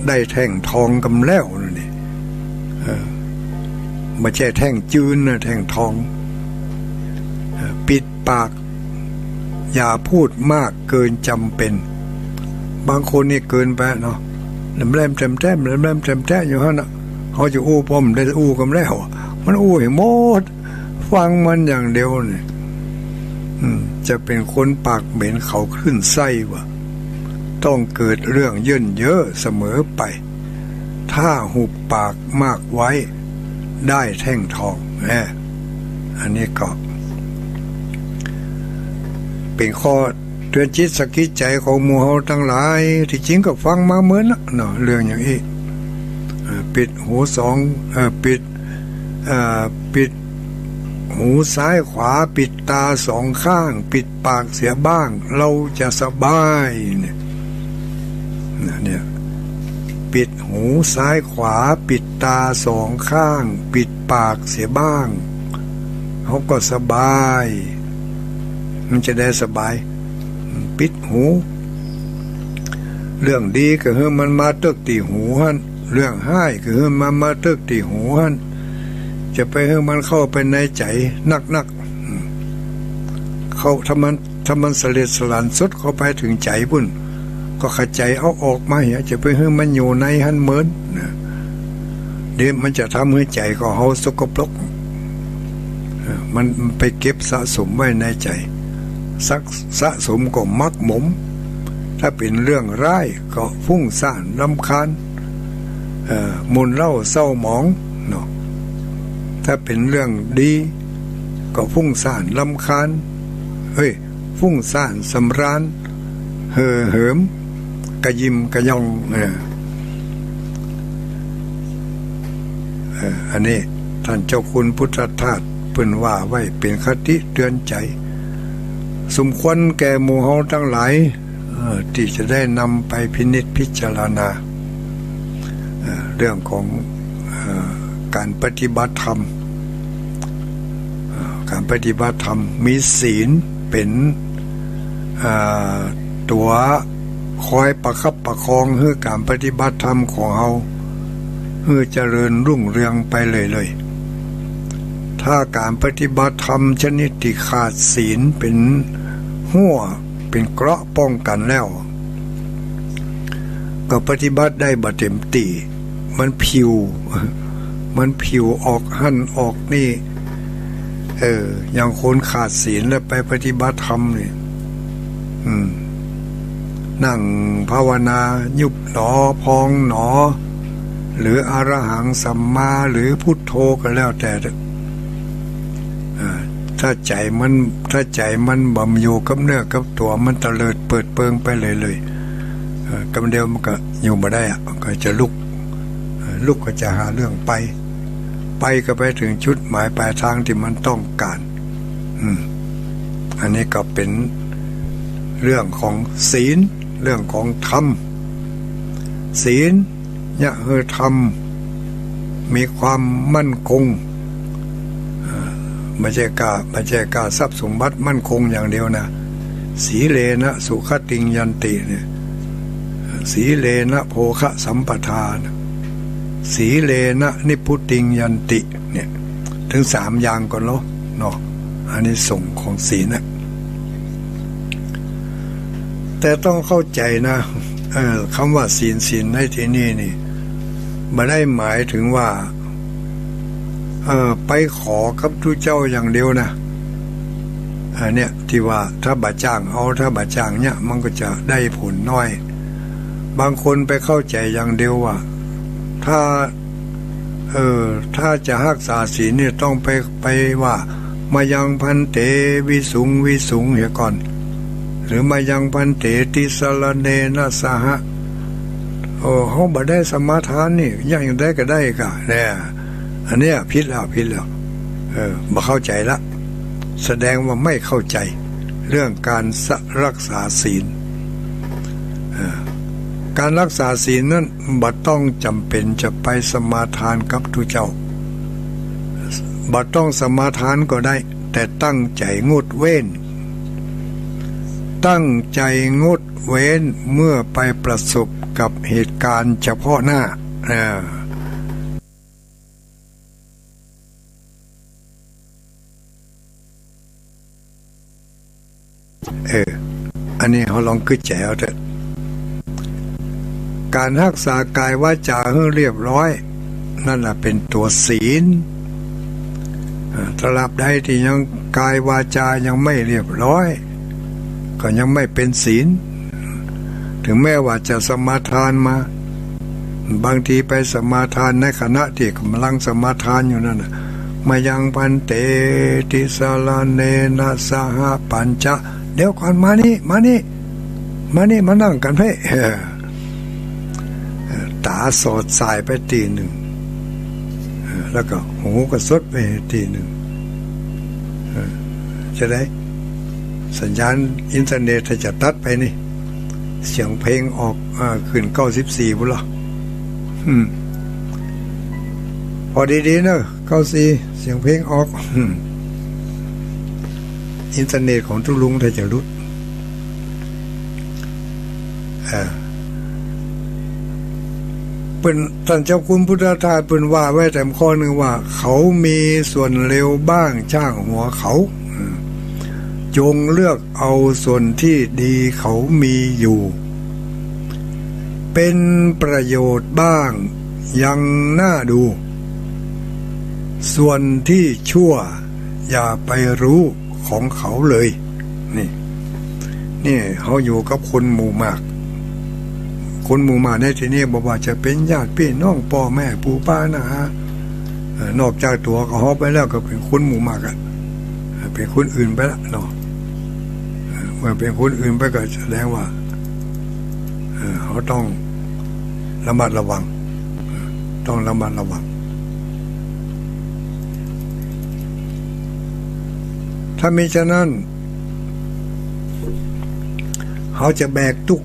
ได้แท่งทองกำแล้วนี่ไม่ใช่แท่งจืนนะแท่งทองปิดปากอย่าพูดมากเกินจำเป็นบางคนนี่เกินไปเนาะแหลมแต้มอยู่ฮะน่ะเขาจะอู้ป้อมได้อู้กำแล้วมันอู้ให้หมดฟังมันอย่างเดียวนี่จะเป็นคนปากเหม็นเขาขึ้นไส้วะต้องเกิดเรื่องเยินเยอะเสมอไปถ้าหุบปากมากไว้ได้แท่งทองอันนี้ก็เป็นข้อเตือนจิตสกิจใจของหมู่เฮาทั้งหลายที่จริงก็ฟังมาเหมือนเนาะเรื่องอย่างนี้ปิดหูปิดหูซ้ายขวาปิดตา2 ข้างปิดปากเสียบ้างเราจะสบายเนี่ยปิดหูซ้ายขวาปิดตา2 ข้างปิดปากเสียบ้างเขาก็สบายมันจะได้สบายปิดหูเรื่องดีก็คือมันมาตึกตีหูฮั่นเรื่องห้ายก็คือมันมาตึกตีหูฮั่นจะไปให้มันเข้าไปในใจนักเข้าถ้ามันเสล็ดสลานสุดเข้าไปถึงใจพุ่นก็ขจายเอาออกมาอย่าจะไปให้มันอยู่ในหันเหมือนเดี๋ยวมันจะทำให้ใจของเขาสกปรกมันไปเก็บสะสมไว้ในใจสะสมก็มักหมมถ้าเป็นเรื่องร้ายก็ฟุ้งซ่านรำคาญมุนเล่าเศร้าหมองเนาะถ้าเป็นเรื่องดีก็ฟุ้งซ่านรำคาญฟุ้งซ่านสำราญเหิมกระยิมกระยองอันนี้ท่านเจ้าคุณพุทธทาสเพิ่นว่าไว้เป็นคติเตือนใจสมควรแก่หมู่เฮาทั้งหลายที่จะได้นำไปพินิจพิจารณาเรื่องของการปฏิบัติธรรมมีศีลเป็นตัวคอยประคับประคองให้การปฏิบัติธรรมของเฮาให้เจริญรุ่งเรืองไปเลยถ้าการปฏิบัติธรรมชนิดที่ขาดศีลเป็นหัวเป็นเกราะป้องกันแล้วก็ปฏิบัติได้บ่เต็มที่มันผิวออกหั่นออกนี่อย่างคนขาดศีลแล้วไปปฏิบัติธรรมนี่นั่งภาวนายุบหนอพองหนอหรืออรหังสัมมาหรือพุทโธก็แล้วแต่ถ้าใจมันบ่มอยู่กับเนื้อกับตัวมันตะเลิดเปิดเปิงไปเลยกำเดียวมันก็อยู่บ่ได้ก็จะลุกก็จะหาเรื่องไป ไปก็ไปถึงจุดหมายปลายทางที่มันต้องการอันนี้ก็เป็นเรื่องของศีลเรื่องของธรรมศีลเนี่ยคือธรรมมีความมั่นคงไม่ใช่กาทรัพย์สมบัติมั่นคงอย่างเดียวนะสีเลนะสุขติงยันติเนี่ยสีเลนะโภคะสัมปทานสีเลนะนิพุติงยันติเนี่ยถึง3อย่างก่อนเนาะอันนี้ส่งของศีลนะแต่ต้องเข้าใจนะคำว่าศีลในที่นี้นี่ไม่ได้หมายถึงว่าไปขอกับทุกเจ้าอย่างเดียวนะเนี่ยที่ว่าถ้าบาจ้างเอาถ้าบาจ้างเนี่ยมันก็จะได้ผลน้อยบางคนไปเข้าใจอย่างเดียวว่าถ้าจะรักษาศีลเนี่ยต้องไปว่ามายังพันเตวิสุงเหียก่อนหรือมายังพันเตติสรเนนะสหะเขาบ่ได้สมาทานนี่ยังได้ก็ได้กะเนี่ยอันเนี้ยผิดแล้วบ่เข้าใจละแสดงว่าไม่เข้าใจเรื่องการรักษาศีลการรักษาศีลนั้นบ่ต้องจำเป็นจะไปสมาทานกับทุกเจ้าบ่ต้องสมาทานก็ได้แต่ตั้งใจงดเว้นตั้งใจงดเว้นเมื่อไปประสบกับเหตุการณ์เฉพาะหน้าอันนี้เขาลองคิดใจเอาเถอะการรักษากายวาจาให้เรียบร้อยนั่นแหละเป็นตัวศีลตราบใดที่ยังกายวาจายังไม่เรียบร้อยก็ยังไม่เป็นศีลถึงแม้ว่าจะสมาทานมาบางทีไปสมาทานในขณะที่กำลังสมาทานอยู่นั่นน่ะมายังพันเตติสารเนนะสหปัญจเดี๋ยวก่อนมานี่มานั่งกันเพ่ตาสอดสายไปทีหนึ่งแล้วก็หูก็สดไปทีหนึ่งจะได้สัญญาณอินเทอร์เน็ตจะตัดไปนี่เสียงเพลงออกขึ้น94บุญละพอดีๆเนอะ94เสียงเพลงออกอินเทอร์เน็ตของทุลุงถ้าจะรุดเป็นท่านเจ้าคุณพุทธทาสเป็นว่าไว้แต่ข้อหนึ่งว่าเขามีส่วนเร็วบ้างช่างหัวเขาจงเลือกเอาส่วนที่ดีเขามีอยู่เป็นประโยชน์บ้างยังน่าดูส่วนที่ชั่วอย่าไปรู้ของเขาเลยนี่เขาอยู่กับคนหมู่มากในที่นี้บอกว่าจะเป็นญาติพี่น้องพ่อแม่ปู่ป้านะฮะนอกจากตัวเขาไปแล้วก็เป็นคนหมู่มากอ่ะเป็นคนอื่นไปแล้วเนาะเมื่อเป็นคนอื่นไปก็แสดงว่าเขาต้องระมัดระวังถ้ามีฉะนั้นเขาจะแบกตุก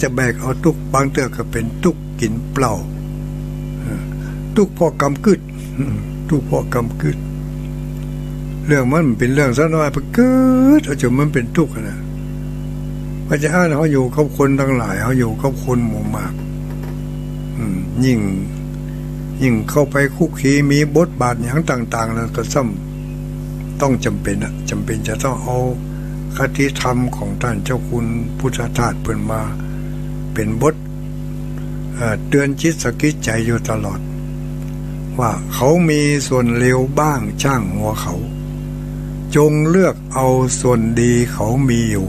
จะแบกเอาตุกบางเตือก็เป็นตุกกินเปล่าตุกพอกำกึดเรื่องมันเป็นเรื่องซะน้อยไปเกิดจนมันเป็นตุกนะพระเจ้าเขาอยู่กับคนทั้งหลายเขาอยู่กับคนหมู่มากยิ่งเข้าไปคุกคีมีบทบาทอย่างต่างๆแล้วก็ต้องจำเป็นจะต้องเอาคติธรรมของท่านเจ้าคุณพุทธทาสเปิ่นมาเป็นบทเตือนจิตสกิจใจอยู่ตลอดว่าเขามีส่วนเลวบ้างช่างหัวเขาจงเลือกเอาส่วนดีเขามีอยู่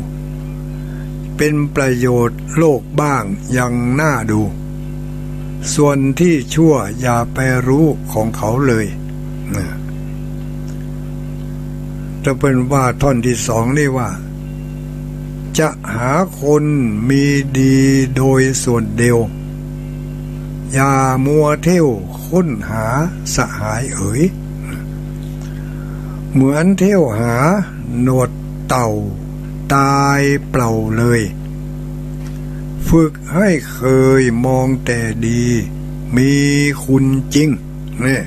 เป็นประโยชน์โลกบ้างยังน่าดูส่วนที่ชั่วอย่าไปรู้ของเขาเลยจะเป็นว่าท่อนที่2นี่ว่าจะหาคนมีดีโดยส่วนเดียว อย่ามัวเที่ยวค้นหาสหายเอ๋ยเหมือนเที่ยวหาหนวดเต่าตายเปล่าเลยฝึกให้เคยมองแต่ดีมีคุณจริงนี่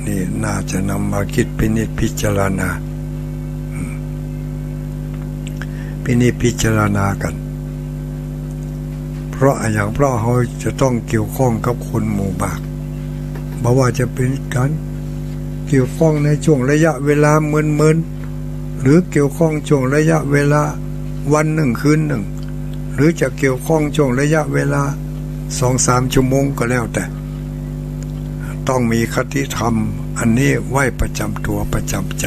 นี่น่าจะนำมาคิดพินิจพิจารณาพินิจพิจารณากันเพราะเขาจะต้องเกี่ยวข้องกับคนหมู่มากบอกว่าจะเป็นการเกี่ยวข้องในช่วงระยะเวลาเมินหรือเกี่ยวข้องช่วงระยะเวลาวันหนึ่งคืนหนึ่งหรือจะเกี่ยวข้องช่วงระยะเวลา 2-3 ชั่วโมงก็แล้วแต่ต้องมีคติธรรมอันนี้ไว้ประจำตัวประจำใจ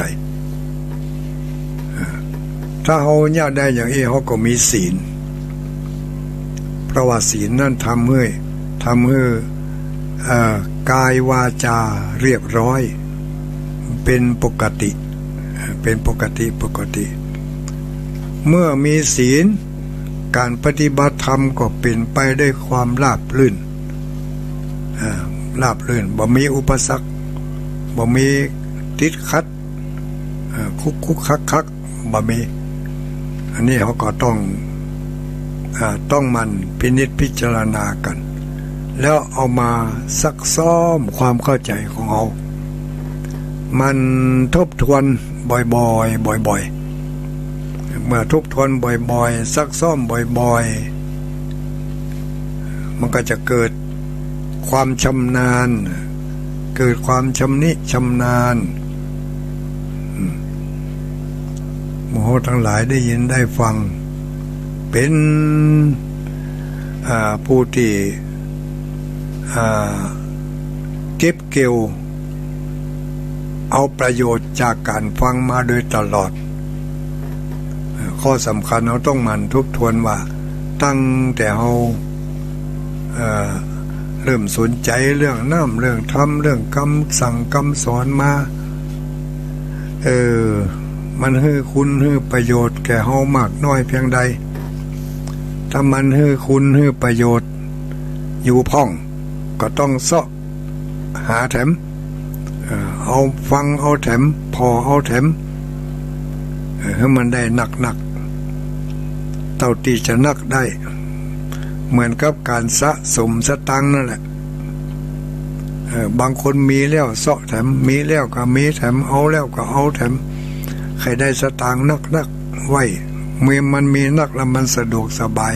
ถ้าเขาเนี่ยได้อย่างนี้เขาก็มีศีลเพราะว่าศีลนั่นทำให้กายวาจาเรียบร้อยเป็นปกติเมื่อมีศีลการปฏิบัติธรรมก็เป็นไปด้วยความราบรื่นบ่มีอุปสรรคบ่มีติดขัดคุกคักบ่มีอันนี้เขาก็ต้องมันพินิจพิจารณากันแล้วเอามาซักซ้อมความเข้าใจของเรามันทบทวนบ่อยเมื่อทบทวนบ่อยซักซ้อมบ่อยมันก็จะเกิดความชำนาญเกิดความชำนิชำนาญหมู่ทั้งหลายได้ยินได้ฟังเป็นผู้ที่เก็บเกี่ยวเอาประโยชน์จากการฟังมาโดยตลอดข้อสำคัญเราต้องมันทบทวนว่าตั้งแต่เราเริ่มสนใจเรื่องน้ำเรื่องธรรมเรื่องคำสั่งคำสอนมามันให้คุณให้ประโยชน์แก่เฮามากน้อยเพียงใดถ้ามันให้คุณให้ประโยชน์อยู่พ่องก็ต้องเสาะหาแถมเอาฟังเอาแถมพอเอาแถมให้มันได้หนักเท่าที่จะนักได้เหมือนกับการสะสมสตังค์นั่นแหละบางคนมีแล้วเสาะแถมมีแล้วก็มีแถมเอาแล้วก็เอาแถมใครได้สตังค์นักไว้เมื่อมันมีนักแล้วมันสะดวกสบาย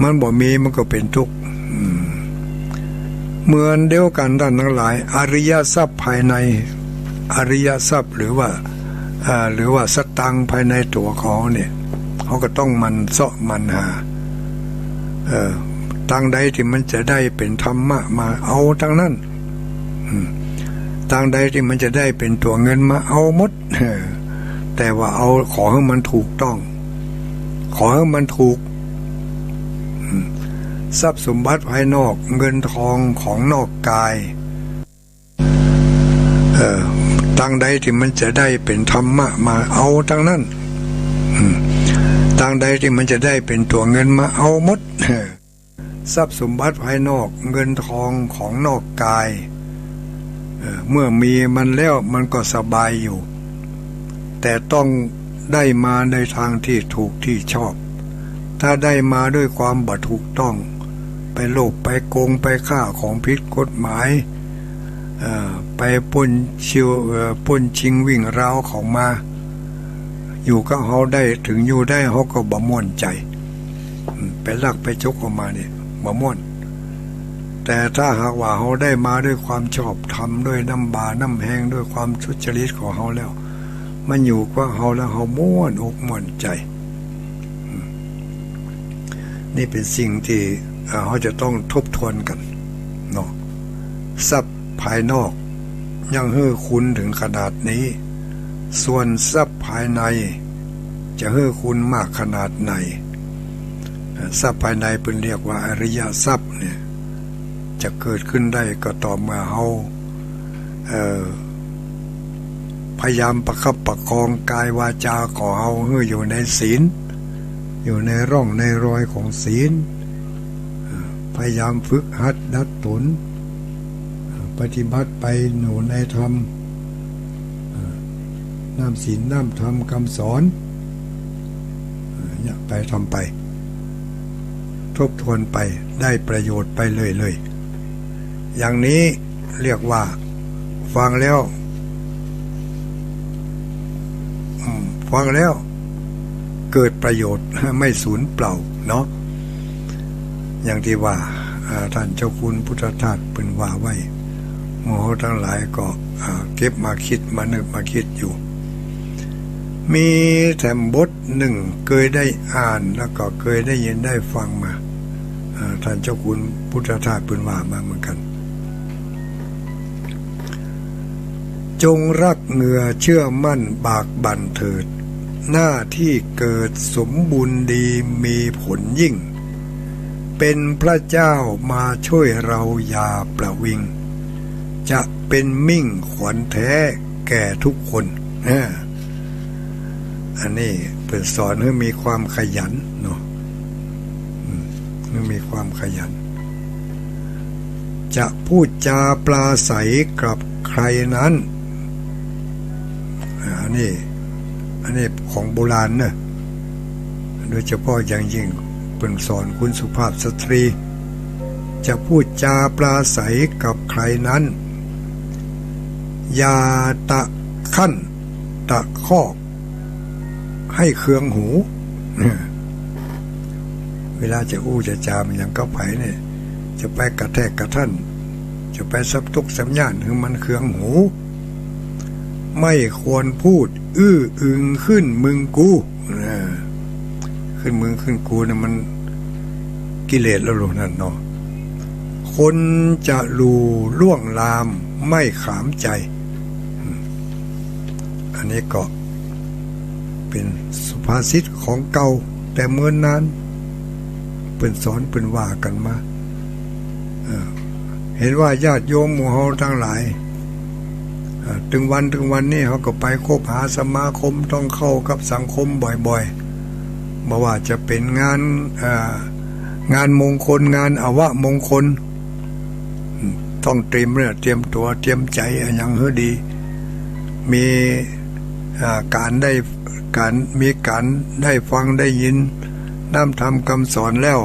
มันบ่มีมันก็เป็นทุกข์เหมือนเดียวกันท่านทั้งหลายอริยทรัพย์ภายในอริยทรัพย์หรือว่าสตังค์ภายในตัวเขาเนี่ยเขาก็ต้องมันเสาะมันหาทางใดที่มันจะได้เป็นธรรมะมาเอาทั้งนั้นทางใดที่มันจะได้เป็นตัวเงินมาเอาหมดแต่ว่าเอาขอให้มันถูกต้องขอให้มันถูกทรัพย์สมบัติภายนอกเงินทองของนอกกายทางใดที่มันจะได้เป็นธรรมะมาเอาทั้งนั้นทางใดที่มันจะได้เป็นตัวเงินมาเอาหมดทรัพย์สมบัติภายนอกเงินทองของนอกกายเมื่อมีมันแล้วมันก็สบายอยู่แต่ต้องได้มาในทางที่ถูกที่ชอบถ้าได้มาด้วยความบ่ถูกต้องไปโลภไปโกงไปฆ่าของผิดกฎหมายไปปล้นชิงวิ่งราวของมาอยู่ก็เขาได้ถึงอยู่ได้เขาก็บ่ม่วนใจไปลักไปจกออกมาเนี่ยบ่ม่วนแต่ถ้าหากว่าเขาได้มาด้วยความชอบธรรมด้วยน้ำบาน้ำแห้งด้วยความสุจริตของเขาแล้วมันอยู่กับเขาแล้วเขาม่วนอกม่วนใจนี่เป็นสิ่งที่เขาจะต้องทบทวนกันเนาะทรัพย์ภายนอกยังให้คุณถึงขนาดนี้ส่วนทรัพย์ภายในจะให้คุณมากขนาดไหนทรัพย์ภายในเป็นเรียกว่าอริยทรัพย์เนี่ยจะเกิดขึ้นได้ก็ต่อเมื่อเขาพยายามประคับประคองกายวาจาของเขาให้อยู่ในศีลอยู่ในร่องในรอยของศีล พยายามฝึกหัดดัดตนปฏิบัติไปหนูในธรรมน้ำศีลน้ำธรรมคำสอนเนี่ยไปทำไปทบทวนไปได้ประโยชน์ไปเลยอย่างนี้เรียกว่าฟังแล้วเกิดประโยชน์ไม่สูญเปล่าเนาะอย่างที่ว่าท่านเจ้าคุณพุทธทาสเพิ่นว่าไว้หมู่ทั้งหลายก็เก็บมาคิดมานึกมาคิดอยู่มีแต่บทหนึ่งเคยได้อ่านแล้วก็เคยได้ยินได้ฟังมาท่านเจ้าคุณพุทธทาสเพิ่นว่ามาเหมือนกันจงรักเหงื่อเชื่อมั่นบากบั่นเถิดหน้าที่เกิดสมบูรณ์ดีมีผลยิ่งเป็นพระเจ้ามาช่วยเราอย่าประวิงจะเป็นมิ่งขวัญแท้แก่ทุกคนอันนี้เปิดสอนให้มีความขยันเนาะให้มีความขยันจะพูดจาปลาใสกับใครนั้นอันนี้ของโบราณนะโดยเฉพาะอย่างยิ่งเป็นสอนคุณสุภาพสตรีจะพูดจาปลาใสกับใครนั้นอย่าตะขั้นตะคอกให้เคืองหูเวลาจะอู้จะจามอย่างก็ไผเนี่ยจะไปกระแทกกระท่านจะไปสับตุกสัญญาณคือมันเคืองหูไม่ควรพูดอื้ออึงขึ้นมึงกูขึ้นมึงขึ้นกูนะมันกิเลสแล้วลูกนั่นเนาะคนจะลู่ล่วงลามไม่ขามใจอันนี้ก็เป็นสุภาษิตของเก่าแต่เมื่อนนั้นเป็นสอนเป็นว่ากันมาเห็นว่าญาติโยมหมู่เฮาทั้งหลายถึงวันนี้เขาก็ไปคบหาสมาคมต้องเข้ากับสังคมบ่อยๆบ่ว่าจะเป็นงานมงคลงานอวมงคลต้องเตรียมตัวเตรียมใจอย่างเฮดีมีการได้ฟังได้ยินน้ำธรรมคำสอนแล้ว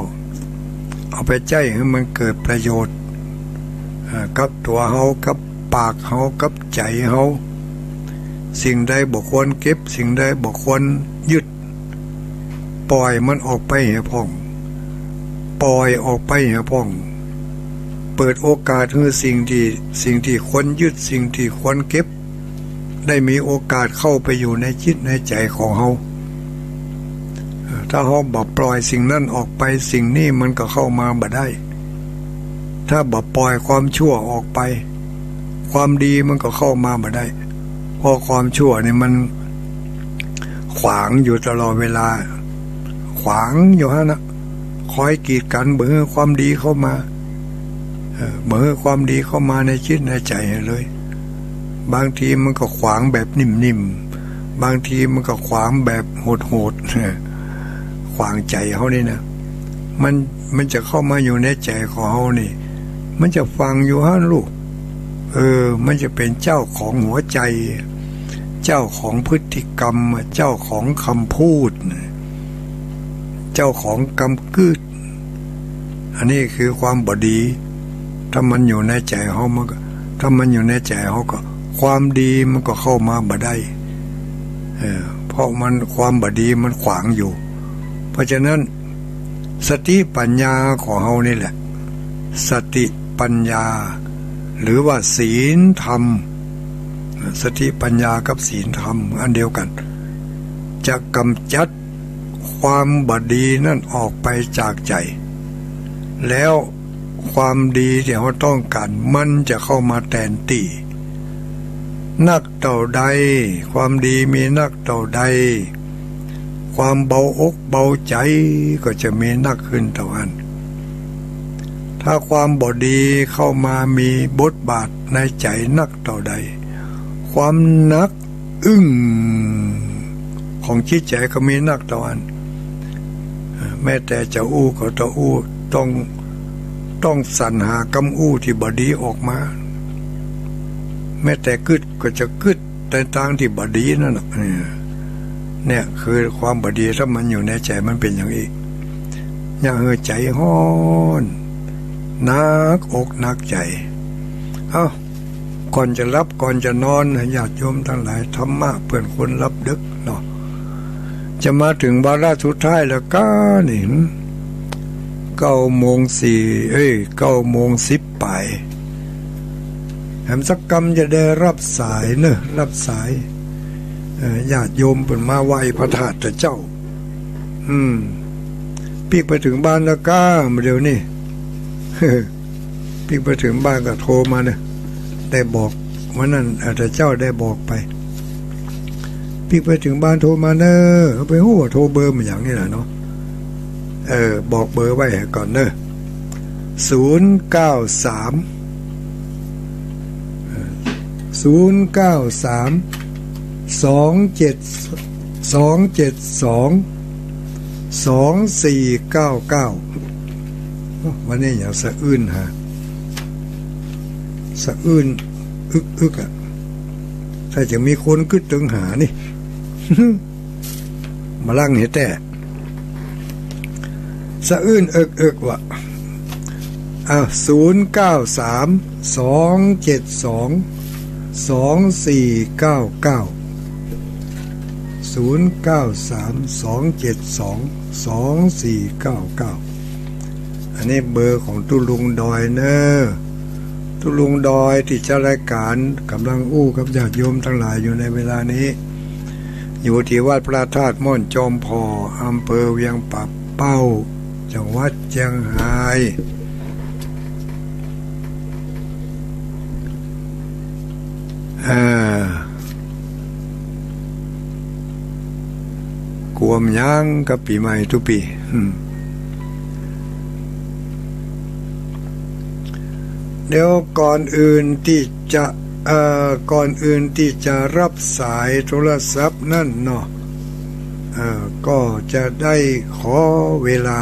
เอาไปใจให้มันเกิดประโยชน์กับตัวเฮากับปากเฮากับใจเฮาสิ่งใดบ่ควรเก็บสิ่งใดบ่ควรยึดปล่อยมันออกไปให้พ้องปล่อยออกไปให้พ้องเปิดโอกาสให้สิ่งที่ควรยึดสิ่งที่ควรเก็บได้มีโอกาสเข้าไปอยู่ในจิตในใจของเฮาถ้าเฮาบ่ปล่อยสิ่งนั้นออกไปสิ่งนี้มันก็เข้ามาบ่ได้ถ้าบ่ปล่อยความชั่วออกไปความดีมันก็เข้ามาบ่ได้เพราะความชั่วนี่มันขวางอยู่ตลอดเวลาขวางอยู่ฮะนะคอยกีดกันเบื่อความดีเข้ามาเบื่อความดีเข้ามาในจิตในใจเลยบางทีมันก็ขวางแบบนิ่มๆบางทีมันก็ขวางแบบโหดๆขวางใจเขานี่นะมันจะเข้ามาอยู่ในใจของเขานี่มันจะฟังอยู่ฮะลูกมันจะเป็นเจ้าของหัวใจเจ้าของพฤติกรรมเจ้าของคำพูดเจ้าของกำกึดอันนี้คือความบดีถ้ามันอยู่ในใจเขามันก็ถ้ามันอยู่ในใจเขาก็ความดีมันก็เข้ามาบ่ได้เพราะมันความบดีมันขวางอยู่เพราะฉะนั้นสติปัญญาของเขานี่แหละสติปัญญาหรือว่าศีลธรรมสติปัญญากับศีลธรรมอันเดียวกันจะกำจัดความบดีนั่นออกไปจากใจแล้วความดีที่เราต้องการมันจะเข้ามาแทนที่นักเท่าใดความดีมีนักเท่าใดความเบาอกเบาใจก็จะมีนักขึ้นเท่านั้นถ้าความบดีเข้ามามีบทบาทในใจนักเท่าใดความนักอึ้งของจิตใจก็มีนักเท่านั้นแม้แต่จะอู้ก็ต้องอู้ต้อง ต้องสรรหากำอู้ที่บดีออกมาแม้แต่กึดก็จะกึดแต่ต่างที่บดีนั่นน่ะเนี่ยคือความบดีถ้ามันอยู่ในใจมันเป็นอย่างนี้อย่าเหือใจห้อนนักอกนักใจก่อนจะรับก่อนจะนอนญาติโยมทั้งหลายธรรมะเพื่อนคนรับดึกเนาะจะมาถึงวาระสุดท้ายแล้วก็นี่9:10 ไปแหมสักกรรมจะได้รับสายเนอะรับสายญาติโยมเปิ่นมาไหว้พระธาตุเจ้าปีกไปถึงบ้านแล้วก็มาเดี๋ยวนี้ปีกไปถึงบ้านก็โทรมาเนี่ยได้บอกวันนั้นอาจจะเจ้าได้บอกไปปีกไปถึงบ้านโทรมาเนอะไปหัวโทรเบอร์มันอย่างนี้แหละเนาะบอกเบอร์ไว้ก่อนเนอะ093-272-2499วันนี้อย่างสะอื้นฮะสะอื้นอึกอ่ะถ้าจะมีคนกึดตึงหานี่ มาลั่งเห็ดแต่สะอื้นอึกว่ะ093-272-2499อันนี้เบอร์ของตุลุงดอยเนอะตุลุงดอยที่จัดรายการกำลังอู้กับญาติโยมทั้งหลายอยู่ในเวลานี้อยู่ที่วัดพระธาตุม่อนจอมพออำเภอเวียงป่าเป้าจังหวัดเชียงรายกวมยังกับปีใหม่ทุกปีเดี๋ยวก่อนอื่นที่จะรับสายโทรศัพท์นั่นเนาะก็จะได้ขอเวลา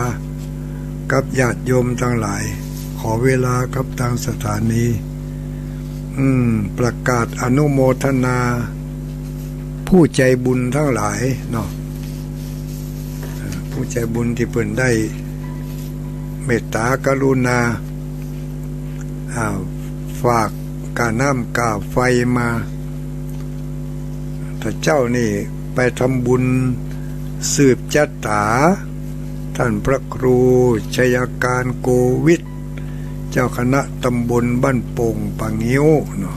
กับญาติโยมทั้งหลายขอเวลากับทางสถานีประกาศอนุโมทนาผู้ใจบุญทั้งหลายเนาะผู้ใจบุญที่เพิ่นได้เมตตากรุณาฝากกาน้ำกาไฟมาถ้าเจ้านี่ไปทำบุญสืบจัตตาท่านพระครูชัยการโกวิทเจ้าคณะตำบลบ้านโป่งปางงิ้วเนาะ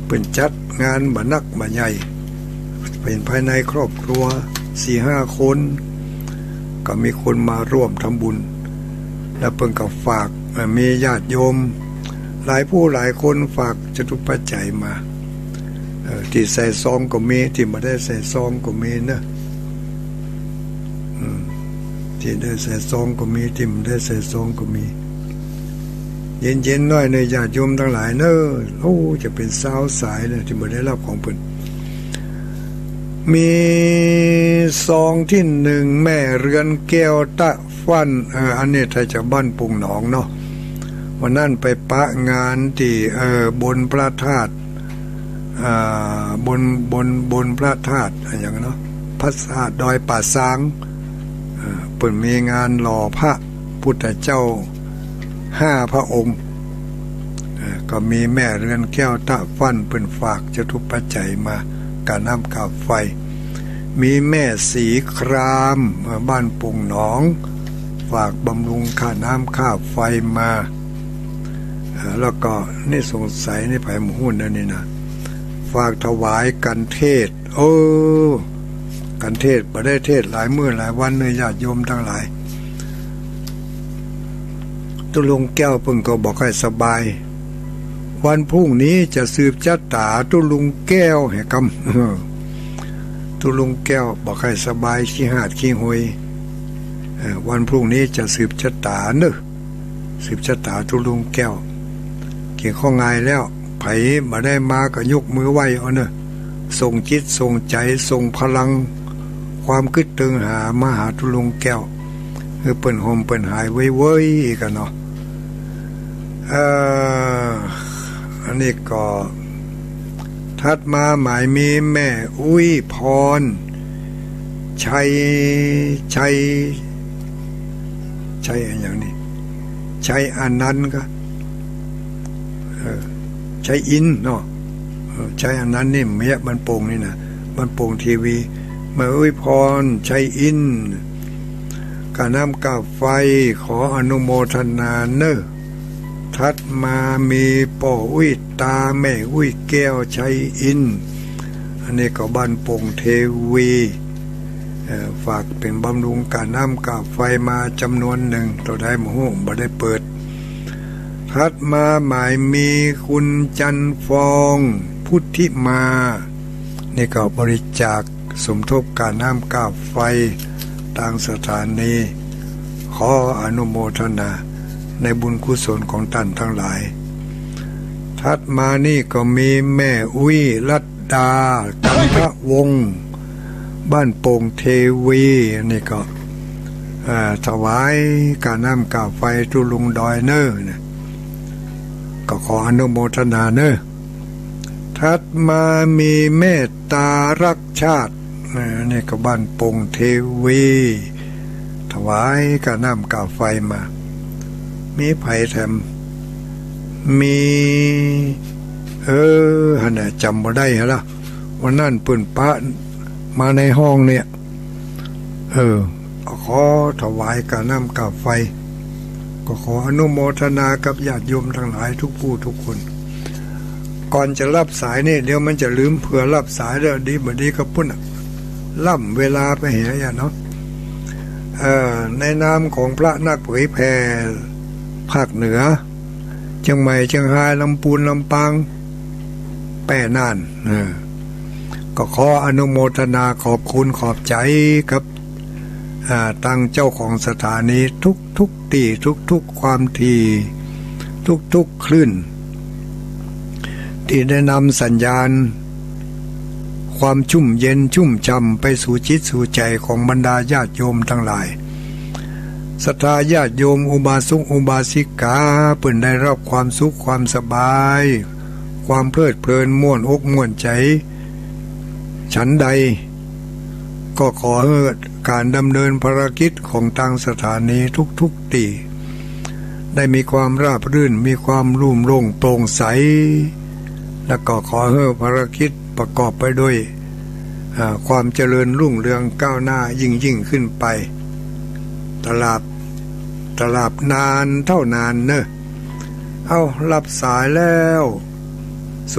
เป็นจัดงานบ่นักบ่ใหญ่เป็นภายในครอบครัว 4-5 คนก็มีคนมาร่วมทำบุญแล้วเพิ่นก็ฝากมีญาติโยมหลายผู้หลายคนฝากจตุปัจจัยมาที่ใส่ซองก็มีที่ไม่ได้ใส่ซองก็มีนะที่ได้ใส่ซองก็มีที่ไม่ได้ใส่ซองก็มีเย็นๆหน่อยในญาติโยมทั้งหลายเนอะจะเป็นสาวสายเลยที่ไม่ได้รับของเพิ่นมีซองที่1แม่เรือนแก้วตะฟันอันนี้ถ้าจะบ้านปุงหนองเนาะวันนั้นไปปะงานที่บนพระธาตุบนพระธาตุอย่างเนาะพระธาตุดอยป่าซางเปิดมีงานหล่อพระพุทธเจ้า5 พระองค์ก็มีแม่เรือนแก้วตะฟันเปิ่นฝากจตุปัจจัยมากาน้ำกาไฟมีแม่สีครามบ้านปุงหนองฝากบำรุงค่าน้ำค่าไฟมาแล้วก็นี่สงสัยนี่ไผหมู่หุ้นนั่นนี่นะฝากถวายกันเทศกันเทศบ่ได้เทศหลายมื้อหลายวันเลยญาติโยมทั้งหลายตุลุงแก้วเพิ่นก็บอกให้สบายวันพรุ่งนี้จะสืบจัตตาตุลุงแก้วให้กำตุลุงแก้วบอกให้สบายขี้หาดขี้หวยวันพรุ่งนี้จะสืบจัตตาเนอะสืบจัตตาตุลุงแก้วเกี่ยงข้องายแล้วไผมาได้มาก็ยกมือไหว้เอาเนอะส่งจิตส่งใจส่งพลังความคิดตึงหามาหาตุลุงแก้วเปิ้นห่มเปิ้นหายไว้ๆกันเนาะ อันนี้ก็ถัดมาหมายมีแม่อุ้ยพรชัยอย่างนี้ชัยอนันต์ก็ชัยอินเนาะชัยอนันต์นี่เมียบันโป่งนี่นะบันโป่งทีวีแม่อุ้ยพรชัยอินกาน้ำกาไฟขออนุโมทนาเนอถัดมามีป่ออุ้ยตาแม่อุ้ยแก้วชัยอินอันนี้ก็บ้านโป่งเทวีฝากเป็นบำรุงการน้ำกาไฟมาจำนวนหนึ่งตัวได้หมู่บ่ได้เปิดถัดมาหมายมีคุณจันฟองพุทธิมานี่ก็บริจาคสมทบการน้ำกาไฟทางสถานีขออนุโมทนาในบุญกุศลของท่านทั้งหลายถัดมานี่ก็มีแม่อุ้ยรัตดากันทะวงศ์บ้านโป่งเทวีนี่ก็ถวายการน้ำกาไฟตุลุงดอยเนอร์ก็ขออนุโมทนาเนอถัดมามีเมตตารักชาตินี่ก็บ้านโป่งเทวีถวายการน้ำกาไฟมามีไผ่แถมมีหันน่ะจำบ่ได้เหรอวันนั้นปืนปะมาในห้องเนี่ยขอถวายการน้ำกาไฟก็ขออนุโมทนากับญาติโยมทั้งหลายทุกผู้ทุกคนก่อนจะรับสายนี่เดี๋ยวมันจะลืมเผื่อรับสายเด้อดีบ่ดีก็พุ่นล่ำเวลาไปเหียอย่าเนาะในนามของพระนักเผยแผ่ภาคเหนือเชียงใหม่เชียงรายลำพูนลำปางแป่น่านก็ขออนุโมทนาขอบคุณขอบใจครับตั้งเจ้าของสถานีทุกตีทุกความทีทุกคลื่นที่ได้นำสัญญาณความชุ่มเย็นชุ่มช่ำไปสู่จิตสู่ใจของบรรดาญาติโยมทั้งหลายศรัทธาญาติโยมอุบาสกอุบาสิกาเพิ่นได้รับความสุขความสบายความเพลิดเพลินม่วนอกม่วนใจฉันใดก็ขอให้การดำเนินภารกิจของทางสถานีทุกตีได้มีความราบรื่นมีความรุ่มโร่งโปร่งใสและก็ขอให้ภารกิจประกอบไปด้วยความเจริญรุ่งเรืองก้าวหน้ายิ่งขึ้นไปตลาบนานเท่านานเนอะเอารับสายแล้ว0932722499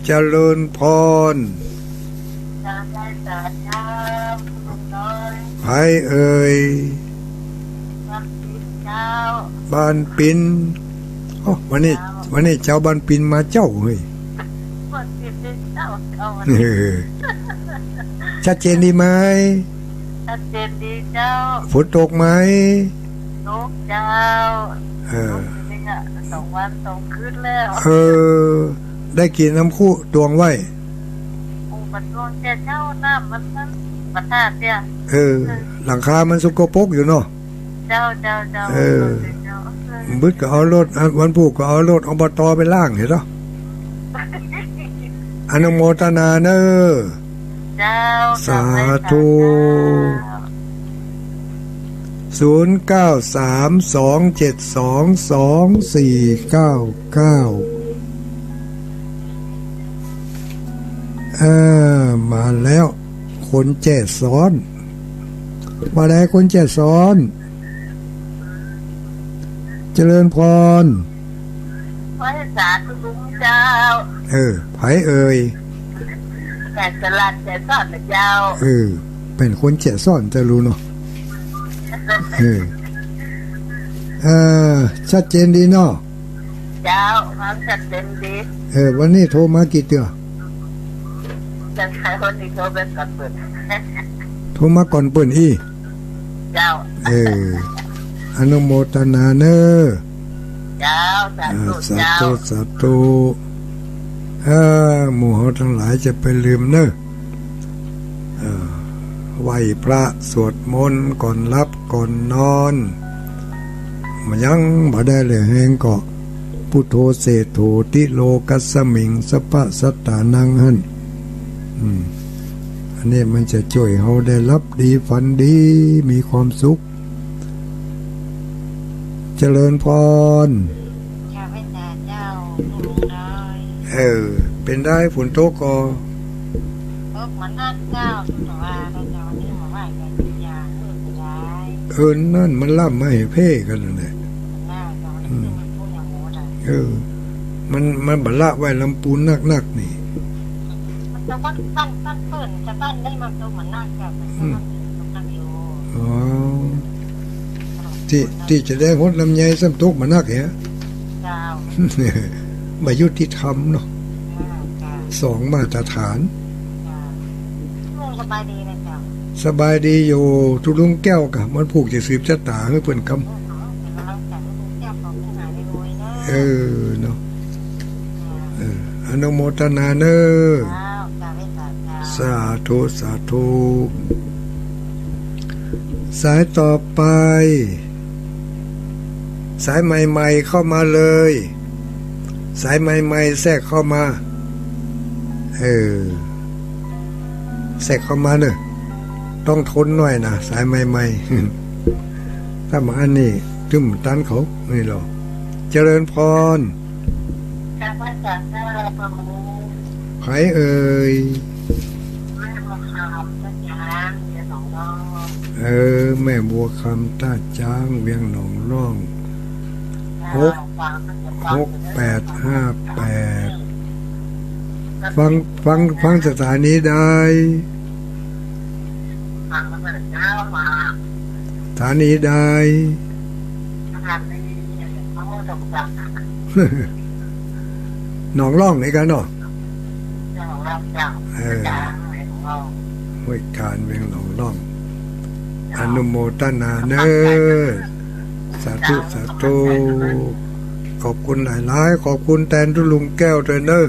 เจริญพรไผเอ่ยบ้านปินวันนี้เจ้าบ้านปินมาเจ้าเฮ้ยชัดเจนดีไหมชัดเจนดีเจ้าฝนตกไหมตกเจ้า2 วัน 2 คืนแล้วได้กินน้ำคู่ตวงไว้มันตวงแต่เจ้าน้ำมันประทาดเนี่ยหลังคามันสกปรกอยู่เนาะเจ้าบึดก็เอารถวันพุธก็เอารถอบตไปล้างเห็นเหรออนุโมทนาเนอเจ้าสาธุ0932722499มาแล้วคนแจ่ซ้อนมาได้คนแจ่ซ้อนเจริญพรพระสาธุลุงเจ้าไผเอ่ยแต่สลัดแต่ซ่อนนะเจ้าเป็นคนแจ่ซ้อนจะรู้เนาะชัดเจนดีเนาะเจ้าความชัดเจนดีวันนี้โทรมากี่เตือจังใครคนนี้โทรไปก่อนเปิดโทรมาก่อนเปิดอีเจ้าอนุโมทนาเนอเจ้าสาธุหมู่เฮาทั้งหลายจะไปลืมเนอ ไหว้พระสวดมนต์ก่อนรับก่อนนอนมันยังบ่ได้เลยแหงก็พุทโธเศโธติโลกัสสมิงสปะสัตตานังหันอันนี้มันจะช่วยเราได้รับดีฝันดีมีความสุขเจริญพรข้าพเจ้าลุงน้อยเป็นได้ฝนตกก็ตกมันนั่นเจ้าแต่ว่าเราจะวันนี้มาไหว้กันยานั่นมันล่ำไม่เพ่กันเลยน่าจะวันนี้มันพูดอย่างโม้ได้มันบัลละไว้ลำปูนนักนี่มันจะวัดปั้นเปิ่นจะปั้นได้มาตัวเหมือนน่าจะมันอยู่อ๋อที่จะได้หดลำไยซ้ำตกมานักเหรอมายุติธรรมเนาะ2 มาตรฐานสบายดีนะจ๊ะสบายดีอยู่ทุลุงแก้วกะมันผูกจะสืบชะตาให้เพิ่นกำเนาะอนุโมทนาเนอสาธุสาธุสายต่อไปสายใหม่ๆเข้ามาเลยสายใหม่ๆแทรกเข้ามาแทรกเข้ามาเนอะต้องทนหน่อยนะสายใหม่ๆถ้ามาอันนี้ตึ้มตันเขานี่หรอเจริญพรใครเอ่ยแม่บัวคำต้าจ้างเวียงหนองร่อง6858ฟังสถานีได้สถานีได้หนองร่องนี่กันเนาะห้วยการเวียงหนองร่องอนุโมทนาเนอสาธุสาธุขอบคุณหลายๆขอบคุณแทนทุลุงแก้วด้วยเนอ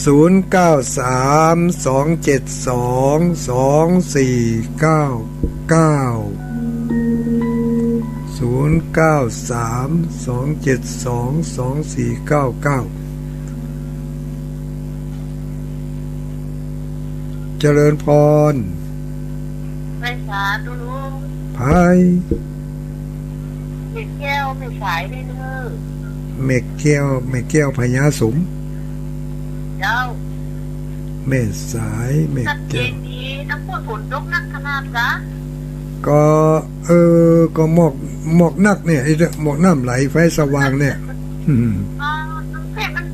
0932722499 เจริญพรไปสาธุลุงพายเมฆแก้วไม่สายได้เด้อเมฆแก้วพญาสมเจ้าเมฆสายเมฆแก้วนี้น้ำฝนตกนักขนาดจ้ะก็หมอกนักเนี่ยไอ้หมอกน้ำไหลไฟสว่างเนี่ยน้ำแข็งมัน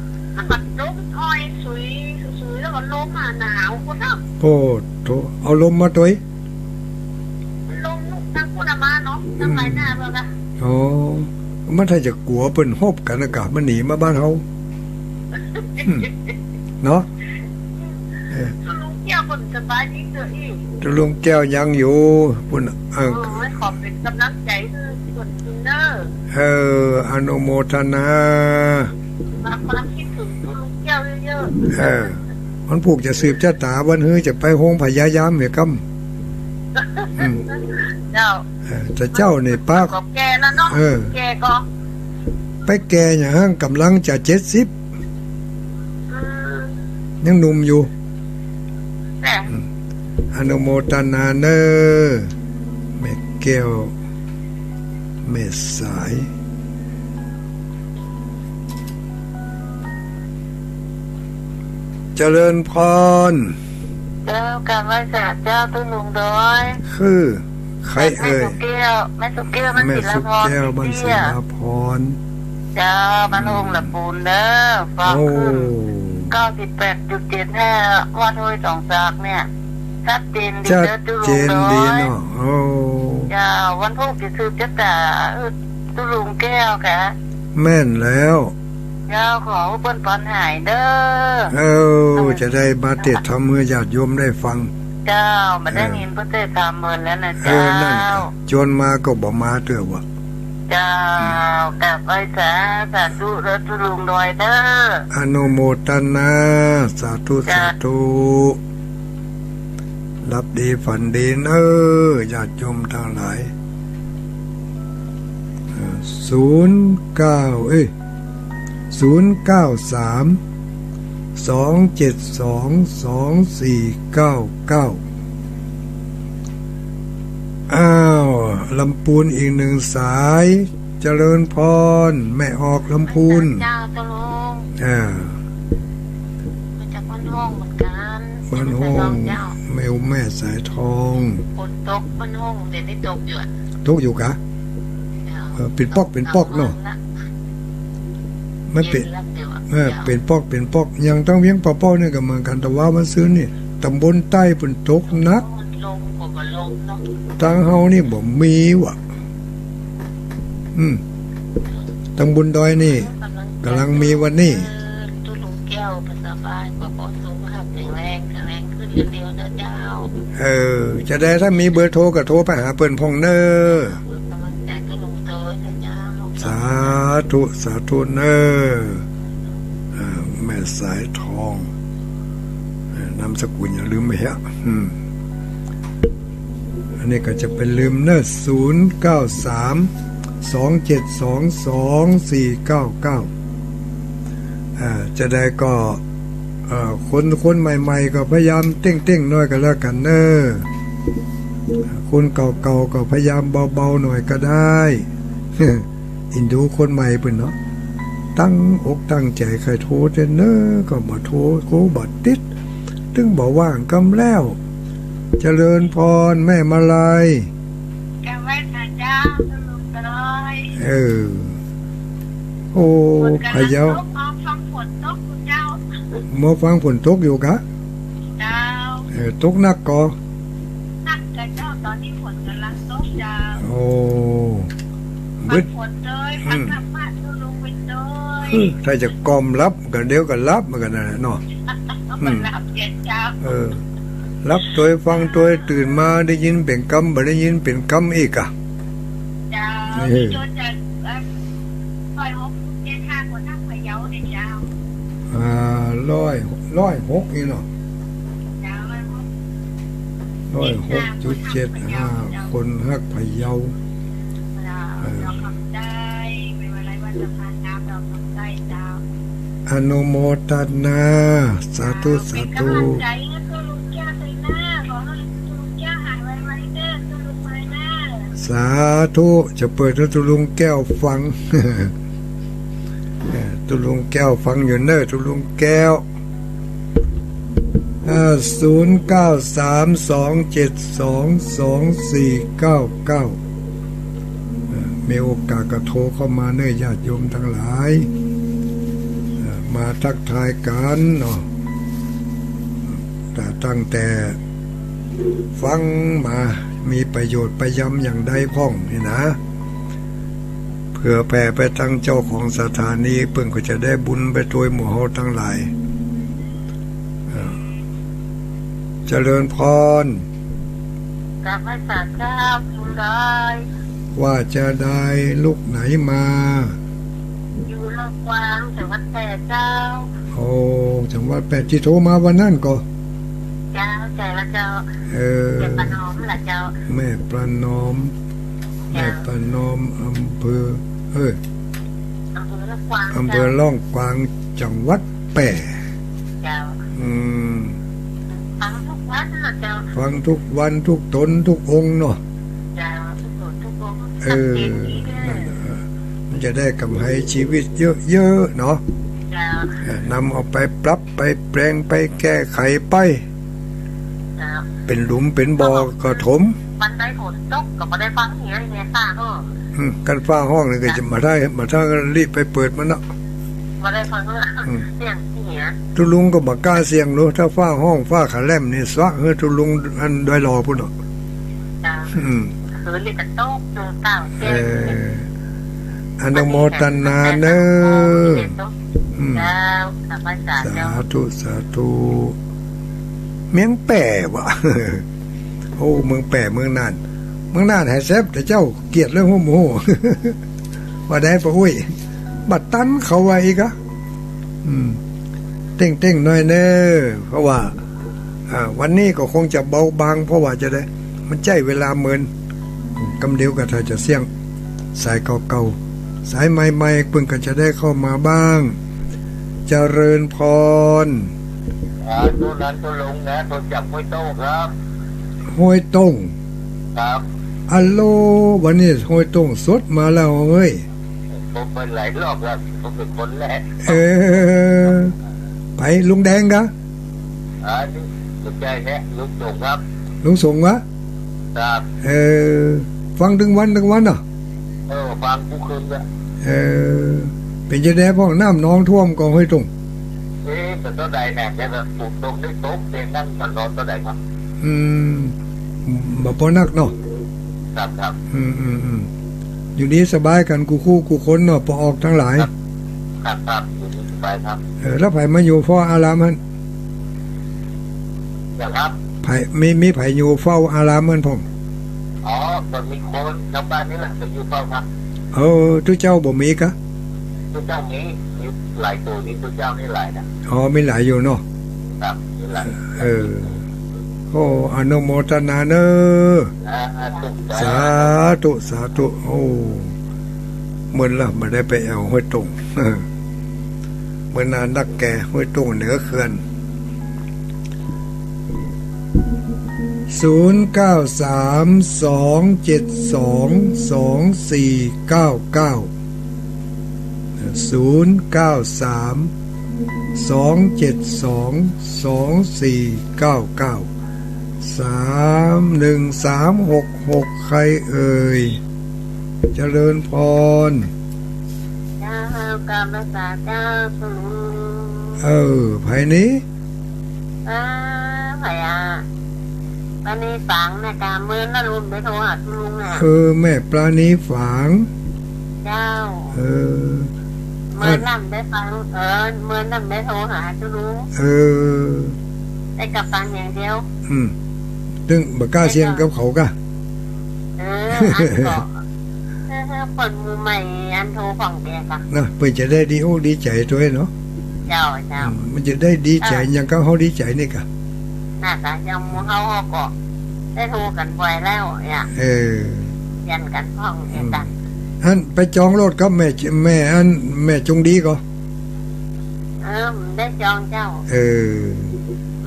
แบบลมถอยสุยแล้วก็ลมมาหนาวคนน่ะโอ้โถเอาลมมาตัวลมทั้งคนมาเนาะทั้งหลายหน้าเบิ่งอ่ะอ๋อมันถ้าจะกลัวเปิ้นฮบกันอากาศมันหนีมาบ้านเฮาเนาะลุงแก้วเพิ่นสบายดีเด้ออีลุงแก้วยังอยู่เพิ่นขอบเป็นกำลังใจให้เพิ่นเด้ออนุโมทนาความคิดถึงลุงแก้วเยอะๆมันผูกจะสืบชะตาวันฮื้อจะไปโฮงพยายามเหี่ยกำเจ้าแต่เจ้านี่ป้าแก่แล้วเนาะแก่ก็ไปแก่อย่างห้างกำลังจะ70ยังหนุ่มอยู่อนุโมทนาเนอแม่แก้วแม่สายเจริญพรเจ้าการไหว้ศาลเจ้าตุ้ลุงด้อยคือใครเอ่ยแม่สุเกี้ยวแม่สุเกี้ยวบ้านศิลาพรเจ้าบ้านองค์ละปูนเด้อฟ้าขึ้น98.75 วัดห้วยสองซากเนี่ยชัดเจนดีเด้อตุ้ลุงด้อยเจ้าวันพุธจะสืบชะตาตุ้ลุงแก้วค่ะแม่นแล้วเจ้าขอเปิ้นพรหายเด้อจะได้มาเทศน์ธรรมให้ญาติโยมได้ฟังเจ้ามาได้ยินพระเทศน์ธรรมเมินแล้วนะเจ้าจนมาก็บ่มาเด้อว่ะเจ้ากราบไหว้สาธุเด้อทุลุงดอยเด้ออนุโมทนาสาธุสาธุ รับดีฝันดีญาติโยมทั้งหลาย093-272-2499อ้าวลำพูนอีกหนึ่งสายเจริญพรแม่ออกลำพูนเจ้าตะลุงมาจากบ้านห้องเหมือนกันบ้านห้องแม่สายทองฝนตกบ้านห้องเดี๋ยวนี้ตกอยู่กะเป็นปอกเนาะมันเป็นปอกยังต้องเวียงปอเนี่ยกับเมืองกันแต่ว่ามันซื้อนี่ตำบลใต้เป็นตกนักทางเฮานี่บ่มีว่ะตำบลดอยนี่กำลังมีวันนี้ตุลุงแก้วภาษาบ้านก็ขอสุขภาพแข็งแรงขึ้นเร็วๆนะเจ้าจะได้ถ้ามีเบอร์โทรก็โทรไปหาเปิ้นพงเน้อสาธุเน้อแม่สายทองนามสกุลอย่าลืมไม่ฮะอันนี้ก็จะเป็นลืมเน้อ093-272-2499จะได้ก็คนใหม่ๆก็พยายามเต้งๆหน่อยก็แล้วกันเน้อคนเก่าๆก็พยายามเบาๆหน่อยก็ได้อินดูคนใหม่เพิ่นเนาะตั้งอกตั้งใจใครโทรเด้อเน้อก็บ่โทรโคบ่ติดถึงบ่ว่างกำแล้วเจริญพรแม่มาลัยแกไว้นะเจ้าลุงตอยโอ้พะเยาฟังฝนตกเจ้ามาฟังฝนตกอยู่กะเจ้าตกหนักก่อนักเจ้าตอนนี้ฝนกำลังตกเจ้าโอ้บึดฝนเลยฟังธรรมะลุงไปเลยถ้าจะกอมรับก็เดี๋ยวก็รับเหมือนกันนะเนาะรับเย็นเจ้ารับตัวฟังตัวตื่นมาได้ยินเป็นคำบ่ได้ยินเป็นคำอีกอ่ะเจ้าจนจะ106.75คนนักพะเยาเนี่ยเจ้า106นี่เนาะ106.75คนฮักพะเยาเราทำได้ไม่ว่าอะไรว่าจะผ่านน้ำเราทำได้เจ้าอนุโมทนาสาธุสาธุสาธุจะเปิดให้ตุลุงแก้วฟังตุลุงแก้วฟังอยู่เนอะตุลุงแก้ว093-272-2499มีโอกาสก็โทรเข้ามาเนอะญาติโยมทั้งหลายมาทักทายกันเนาะแต่ตั้งแต่ฟังมามีประโยชน์ประยำอย่างใดพ้องนี่นะเพื่อแผ่ไปทั้งเจ้าของสถานีเพิ่งก็จะได้บุญไปโดยหมู่เฮาทั้งหลายเจริญพรกับพระสังฆาบุญได้ว่าจะได้ลูกไหนมาอยู่ลำกวางจังหวัดแปดเจ้าโอ้จังหวัดแปดที่โทรมาวันนั้นก็เจ้าใจละเจ้าแม่ประนอมละเจ้าแม่ประนอมอำเภออำเภอล่องกวางจังหวัดแปดเจ้าฟังทุกวันนะเจ้าฟังทุกวันทุกตนทุกองค์เนาะเจ้าทุกองค์มันจะได้กำไรชีวิตเยอะๆเนาะนำเอาไปปรับไปแปลงไปแก้ไขไปเป็นหลุมเป็นบ่อกระถมมันได้ฝนตกก็บ่ได้ฟังเหี้ยเนี่ยซ่าเนาะกันฟ้าห้องนี่ก็จะมาถ้ารีบไปเปิดมันเนาะบ่ได้ฟังเสียงเหี้ยตุลุงก็บ่กล้าเสียงรู้ถ้าฟ้าห้องฟ้าขาแลมนี่ซะตุลุงอันดอยรอพุ่นเนาะจ้าคือนี่ก็ตกเต้าเสียงอนุโมทนาเน้อสาธุเมืองแป่วะโอ้เมืองแป่เมืองน่านให้แซ่บแต่เจ้าเกลียดเรื่องโหว่าได้ปะอุ้ยบัดตันเขาไว้อีกอะเต้งหน่อยเน้อเพราะว่า วันนี้ก็คงจะเบาบางเพราะว่าจะได้มันใจเวลาเหมือนกำเดียวกับเธอจะเสี่ยงสายเก่าๆสายใหม่ๆเพิ่งก็จะได้เข้ามาบ้างเจริญพรตัวนั้นตัวลงนะตัวจับห้วยโต้งครับห้วยต้งครับอัลโลวันนี้ห้วยต้งสดมาแล้วเฮ้ยผมเป็นหลายรอบแล้วผมเป็นคนแรกไปลุงแดงกะนี่ลุงใจแค่ลุงส่งครับลุงส่งวะครับฟังถึงวันอ่ะฟังกูคืนละเป็นจะได้พ่อน้ำน้องท่วมกองห้วยต้งแต่ตัวใดเนี่ยจะปลูกตรงนี้โต๊ะเตียงนั่งมันนอนตัวใดครับบ่พอนักเนาะครับอยู่นี้สบายกันกูคู่กูคนเนาะพอออกทั้งหลายครับอยู่นี่สบายครับแล้วไผมาอยู่เฝ้าอารามมันอย่างครับไผมีไผอยู่เฝ้าอารามมันผมมันมีคนชาวบ้านนี่แหละไปอยู่เฝ้าครับทุกเจ้าบ่มีกะทุกเจ้ามีหลายตัวนี่ทุกเจ้านี่หลายนะมีหลายอยู่เนาะครับมีหลายอนุโมทนาเนอสาธุเหมือนละมาได้ไปเอาห้วยตงเหมือนนานนักแก่ห้วยตงเหนือเขื่อน0932722499 313666ใครเอ่ยเจริญพรเจ้ากรรมสาเจ้าสุไผนี้ไผปลาณีฝังนะกาเมื่อน่ารุมไปโทรหาลุงแม่ปลาณีฝังเจ้าเมื่อนั่งได้ฟังเมื่อนั่งได้โทรหาลุงได้กับฟังอย่างเดียวตึงบ่กล้าเสียงกับเขากะอันก็เปิดมือใหม่อันโทรฟังแกกะนะเพื่อจะได้ดีใจด้วยเนาะเจ้ามันจะได้ดีใจอย่างก็เขาดีใจนี่กะน่ากะยังมูเขาก็ได้โทรกันบ่อยแล้วเนี่ยยันกันห้องกันอันไปจองรถกับแม่อันแม่จงดีก็ได้จองเจ้า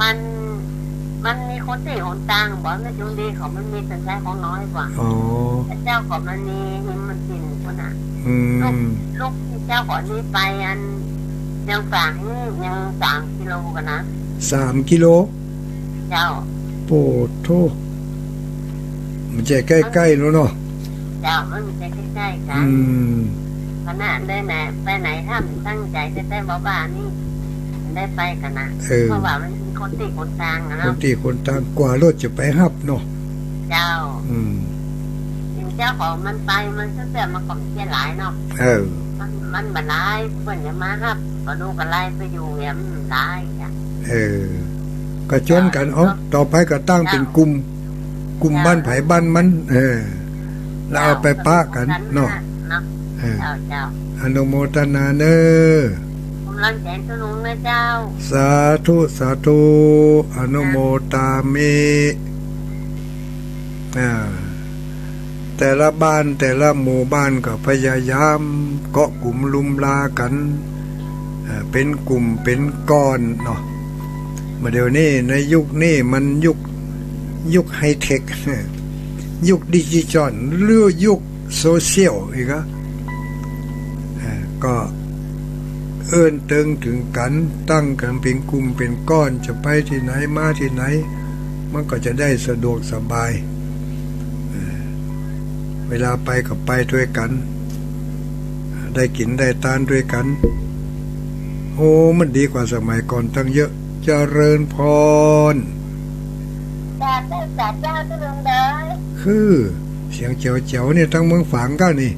มันมีคนที่หนต่างบอกว่าจุงดีเขามันมีสัญชาติของน้อยกว่าเจ้าของมันมีหิมมันกินคนน่ะลูกที่เจ้าของนี้ไปอันยังฝางยัง3 กิโลกันนะ3 กิโลเจ้าโปโทมันจะใกล้ๆแล้วเนาะเจ้ามันจะใกล้ๆกันขนาดได้ไหนไปไหนถ้าตั้งใจจะได้บ้านี่ได้ไปกันนะเพราะว่ามันมีคนตีคนต่างนะคนตีคนต่างกว่ารถจะไปฮับเนาะเจ้าเจ้าของมันไปมันเสื่อมมาก่อนเสียหลายเนาะมันบันไดเพื่อนจะมาฮับก็ดูกันไล่ไปอยู่เนี่ยมันได้ก็ชวนกันต่อไปก็ตั้งเป็นกลุ่มบ้านไผ่บ้านมันแล้วเอาไปป้ากันเนาะอนุโมทนาเนอรังแสนตุลุงนะเจ้าสาธุอนุโมทามิแต่ละบ้านแต่ละหมู่บ้านก็พยายามเกาะกลุ่มลุมลากันเป็นกลุ่มเป็นก้อนเนาะมาเดี๋ยวนี้ในยุคนี้มันยุคไฮเทคยุคดิจิทัลหรือยุคโซเชียลอีกก็ตึงถึงกันตั้งกันเป็นกลุ่มเป็นก้อนจะไปที่ไหนมาที่ไหนมันก็จะได้สะดวกสบายเวลาไปก็ไปด้วยกันได้กินได้ทานด้วยกันมันดีกว่าสมัยก่อนตั้งเยอะเจริญพรจ้าตุลุงเด้อคือเสียงเจ๋วๆเนี่ยทั้งเมืองฝางก็นี่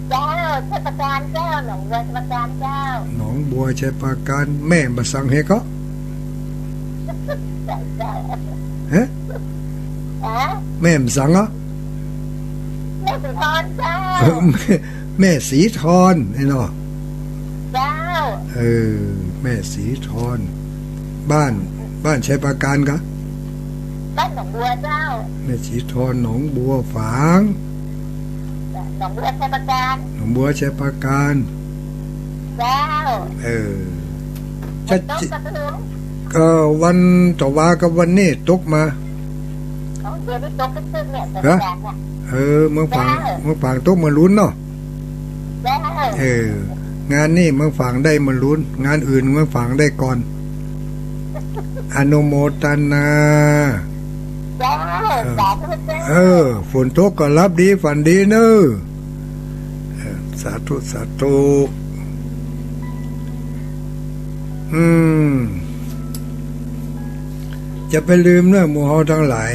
เจ้าชัยประการเจ้าหนองบัวชัยประการเจ้าหนองบัวชัยประการแม่มาสั่งให้ก็ฮะแม่มาสั่งเหรอแม่สีทอนเจ้าแม่สีทอนไอ้เนาะเจ้าแม่สีทอนบ้าน บ้านชัยปราการกะบ้านหนองบัวเจ้าแม่ชีทอนหนองบัวฝางหนองบัวชัยปราการหนองบัวชัยปราการเจ้าจะก็วันต่อว่ากับวันนี้ตกมาเดือนนี้ตกขึ้นเนี่ยเมืองฝางตกมาลุ้นเนาะงานนี่เมืองฝางได้มาลุ้นงานอื่นเมืองฝางได้ก่อนอนุโมทนาฝนตกก็รับดีฝันดีเนอะสาธุสาธุจะไปลืมเนื้อหมู่เฮาทั้งหลาย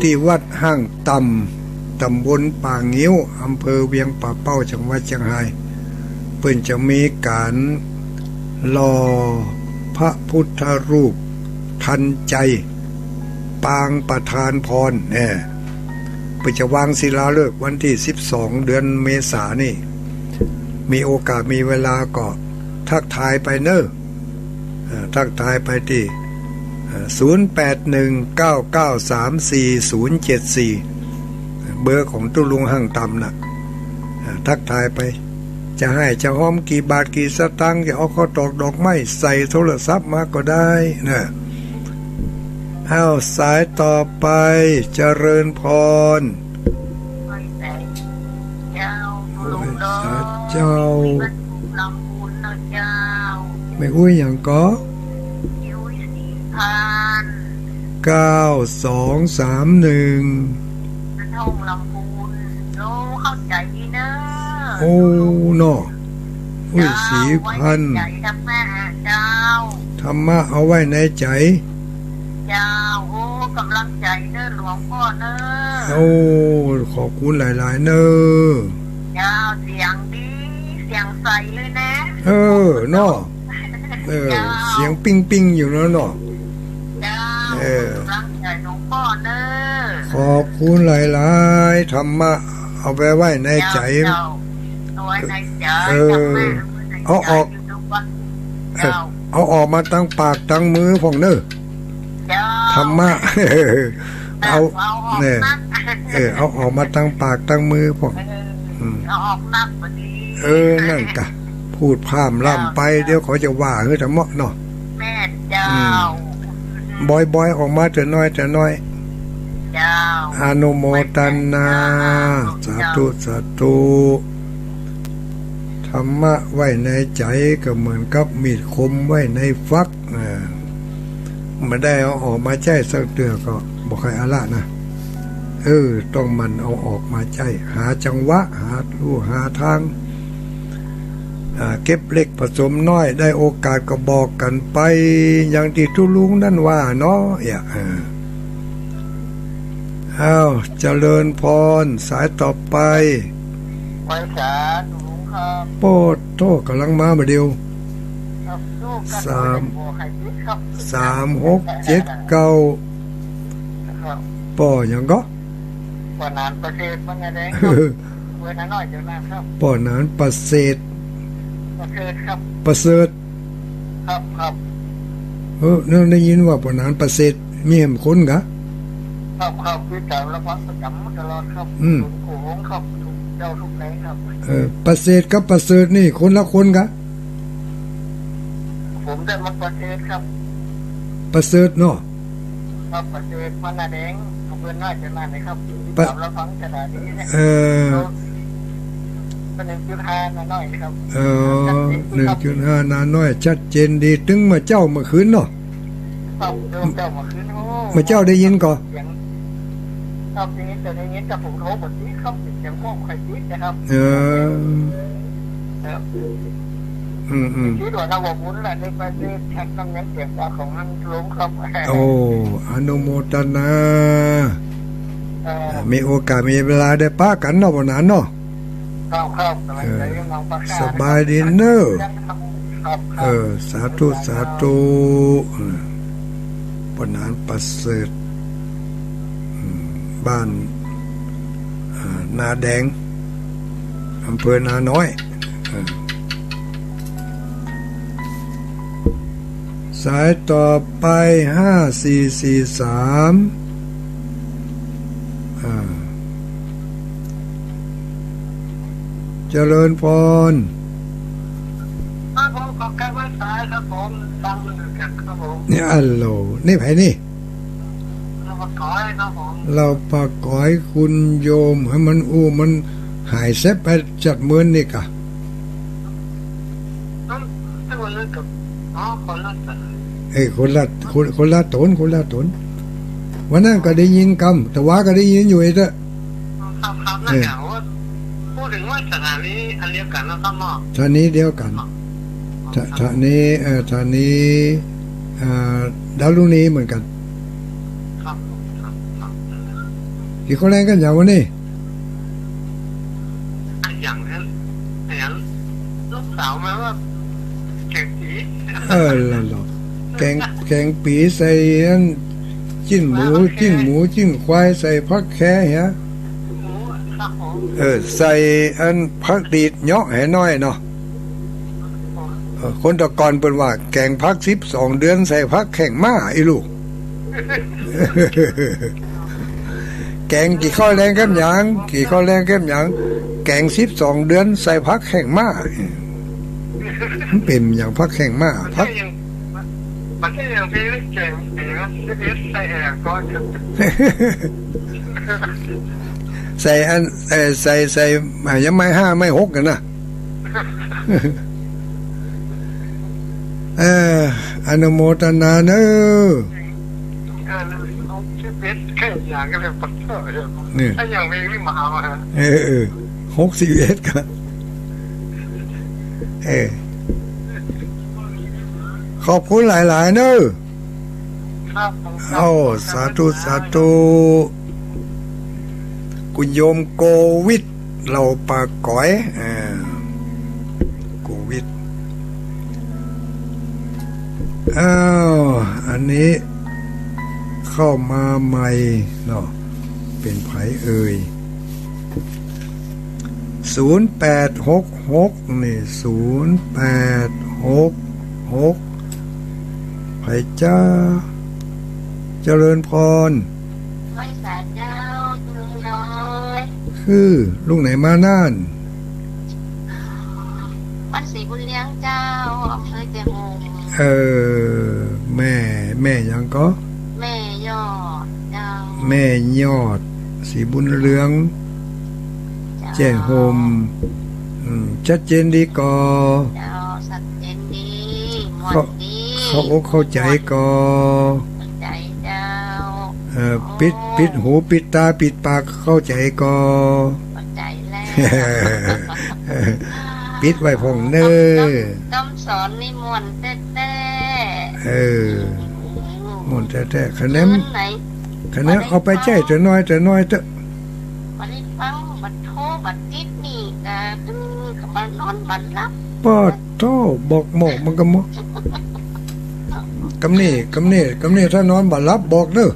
ที่วัดห้างต่ำตำบลป่างิ้วอำเภอเวียงป่าเป้าจังหวัดเชียงรายเพิ่นจะมีการหล่อพระพุทธรูปทันใจปางประธานพรเนี่ยเพิ่นจะวางศิลาฤกษ์วันที่12เดือนเมษายนนี่มีโอกาสมีเวลาก็ทักทายไปเนอะทักทายไปที่0819934074เบอร์ของตุลุงห้างต่ำน่ะทักทายไปจะให้จะหอมกี่บาทกี่สตางค์จะเอาข้าวตอกดอกไม้ใส่โทรศัพท์มาก็ได้นะเอาสายต่อไปเจริญพรเจ้าไม่อุ้ยอย่างก็9231ท่องลำพูนโน้เข้าใจดีเนอะโอ้เนาะอุ้ยสีพันธรรมะเอาไว้ในใจเจ้าโอ้กำลังใจเนอะหลวงพ่อเนอะโอ้ขอบคุณหลายๆเนอะเจ้าเสียงดีเสียงใสเลยนะเนาะเสียงปิ้งอยู่แล้วเนาะขอบคุณหลายๆธรรมะเอาไปไว้ในใจเอาออกมาตั้งปากตั้งมือพวกเนอะธรรมะเอาเนี่ยเอาออกมาตั้งปากตั้งมือพวกนั่นกะพูดพร่ำล่ำไปเดี๋ยวเขาจะว่าธรรมะเนาะแม่เจ้าบอยออกมาแต่น้อยอนุโมทนาสาธุสาธุธรรมะไว้ในใจก็เหมือนกับมีดคมไว้ในฟักไม่ได้เอาออกมาใช้สักเตือก็บอกใครอะละนะต้องมันเอาออกมาใช้หาจังหวะหาลู่หาทางเก็บเล็กผสมน้อยได้โอกาสก็บอกกันไปอย่างที่ทุลุงนั่นว่าเนาะเจริญพรสายต่อไปไปสาทุลุงครับโปดโตกำลังมาเดียว3679ป่ออย่างก็ป่อนานประเสริฐมันไงเด้เวลาน้อยเดี๋ยวนะครับป่อนานประเสริฐครับประเสริฐครับนั่นได้ยินว่าป่อนานประเสริฐมีเหมคนกะครับวิจารณ์ระวังประจำตลอดครับโค้งครับเจ้าทุกไหนครับประเสริฐกับประเสริฐนี่คนละคนกะผมได้มาประเสริฐครับประเสริฐเนาะครับประเสริฐมันแดงเพื่อนน่าจะนั่นนะครับตามระวังขนาดนี้เนี่ย1.5นาน้อยครับ1.5นาน้อยชัดเจนดีถึงมาเจ้าเมื่อคืนเนาะครับเจ้าเมื่อคืนมาเจ้าได้ยินก่อครับอย่างนี้แต่ในนี้จะผมโทรหมดนี้ครับเสียงพวกใครคิดนะครับคิดว่าเราบอกวุ้นแหละในประเทศแท็กต้องงั้นเสียงของมันล้มครับโอ้อนุโมทนามีโอกาสมีเวลาได้ป้ากันเนาะวันนั้นเนาะครับสบายดีเนอะสาธุสาธุปนานประเสริฐบ้านนาแดงอำเภอนาน้อย สายต่อไป5443เจริญพรครับผมขอแก้ไว้สายครับผมฟังมันกันครับผมนี่อัลโหลนี่ไผนี่เราปะก้อยครับผมเราปะก้อยคุณโยมให้มันมันหายเซฟไปจัดเมือนนี่กะที่วันนี้กับคนละคนละตนวันนั้นก็ได้ยินคำแต่ว่าก็ได้ยินอยู่ไอ้เด้อครับนั่นแหละว่าพูดถึงว่าสถานีอันเดียวกันแล้วครับหมอสถานีเดียวกันสถานีดาวลุงนี้เหมือนกันครับกี่คนแรงกันอย่างวันนี้อย่างนั้นลูกสาวมาว่าแกงปีล่ะแกงปีใส่จิ้นหมูจิ้นควายใส่ผักแค่ฮะใส่อันผักดีดเนาะให้น้อยเนาะคนตะกอนเปิ้นว่าแกงผัก12เดือนใส่ผักแข็งม้าอีลูกแกงกี่ข้าวแรงกันหยังแกง12เดือนใส่ผักแข็งม้ามันเป็นอย่างผักแข็งม้าผักมันก็ยังพี่แกงใส่แอบก็ใส่อันใส่ยังไม่5ไม่6กันนะอนุโมทนาเนอะแค่อย่างก็เลยปัดเถอะถ้าอย่างเองนี่มาเอาฮะ61กันขอบคุณหลายๆเนอะสาธุคุณโยมโควิดเราปากก้อยโควิดอันนี้เข้ามาใหม่เนาะเป็นไผเอ่ย0866นี่0866ไผจ้าเจริญพรไม่สาเจ้าลุงน้อยคือลุงไหนมาน่านบ้านศรีบุญเลี้ยงเจ้าอำเภอเจโฮมแม่ยังก็แม่ยอดเจ้าแม่ยอดศรีบุญเรืองเจโฮมชัดเจนดีก็เจ้าชัดเจนดีหมดดีเข้าใจก็ใจเจ้าปิดหูปิดตาปิดปากเข้าใจก็ใจแล้วปิดไว้พงเน้อคำสอนนี่ม่วนแท้ม่วนแท้คะแนนเอาไปใจจะน้อยเถอะบัดนี้ฟังบัดโทบัดติดนี่ก็ตึ้งกับบัดนอนบัดรับปอดโทบอกหมอกมันก็หมอกกำนี่ถ้านอนบัดรับบอกเด้อ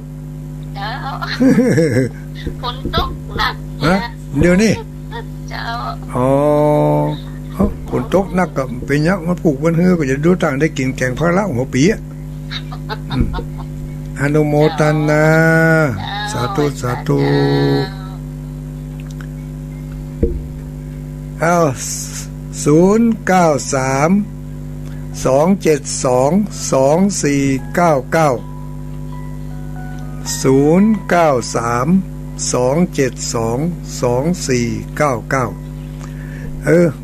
ฝนตกหนักเดี๋ยวนี้เจ้าฝนตกหนักกับเป็นยักษ์มาปลูกบนเฮือก็จะดูต่างได้กินแกงพระละหัวปีอนุโมทนาสาธุ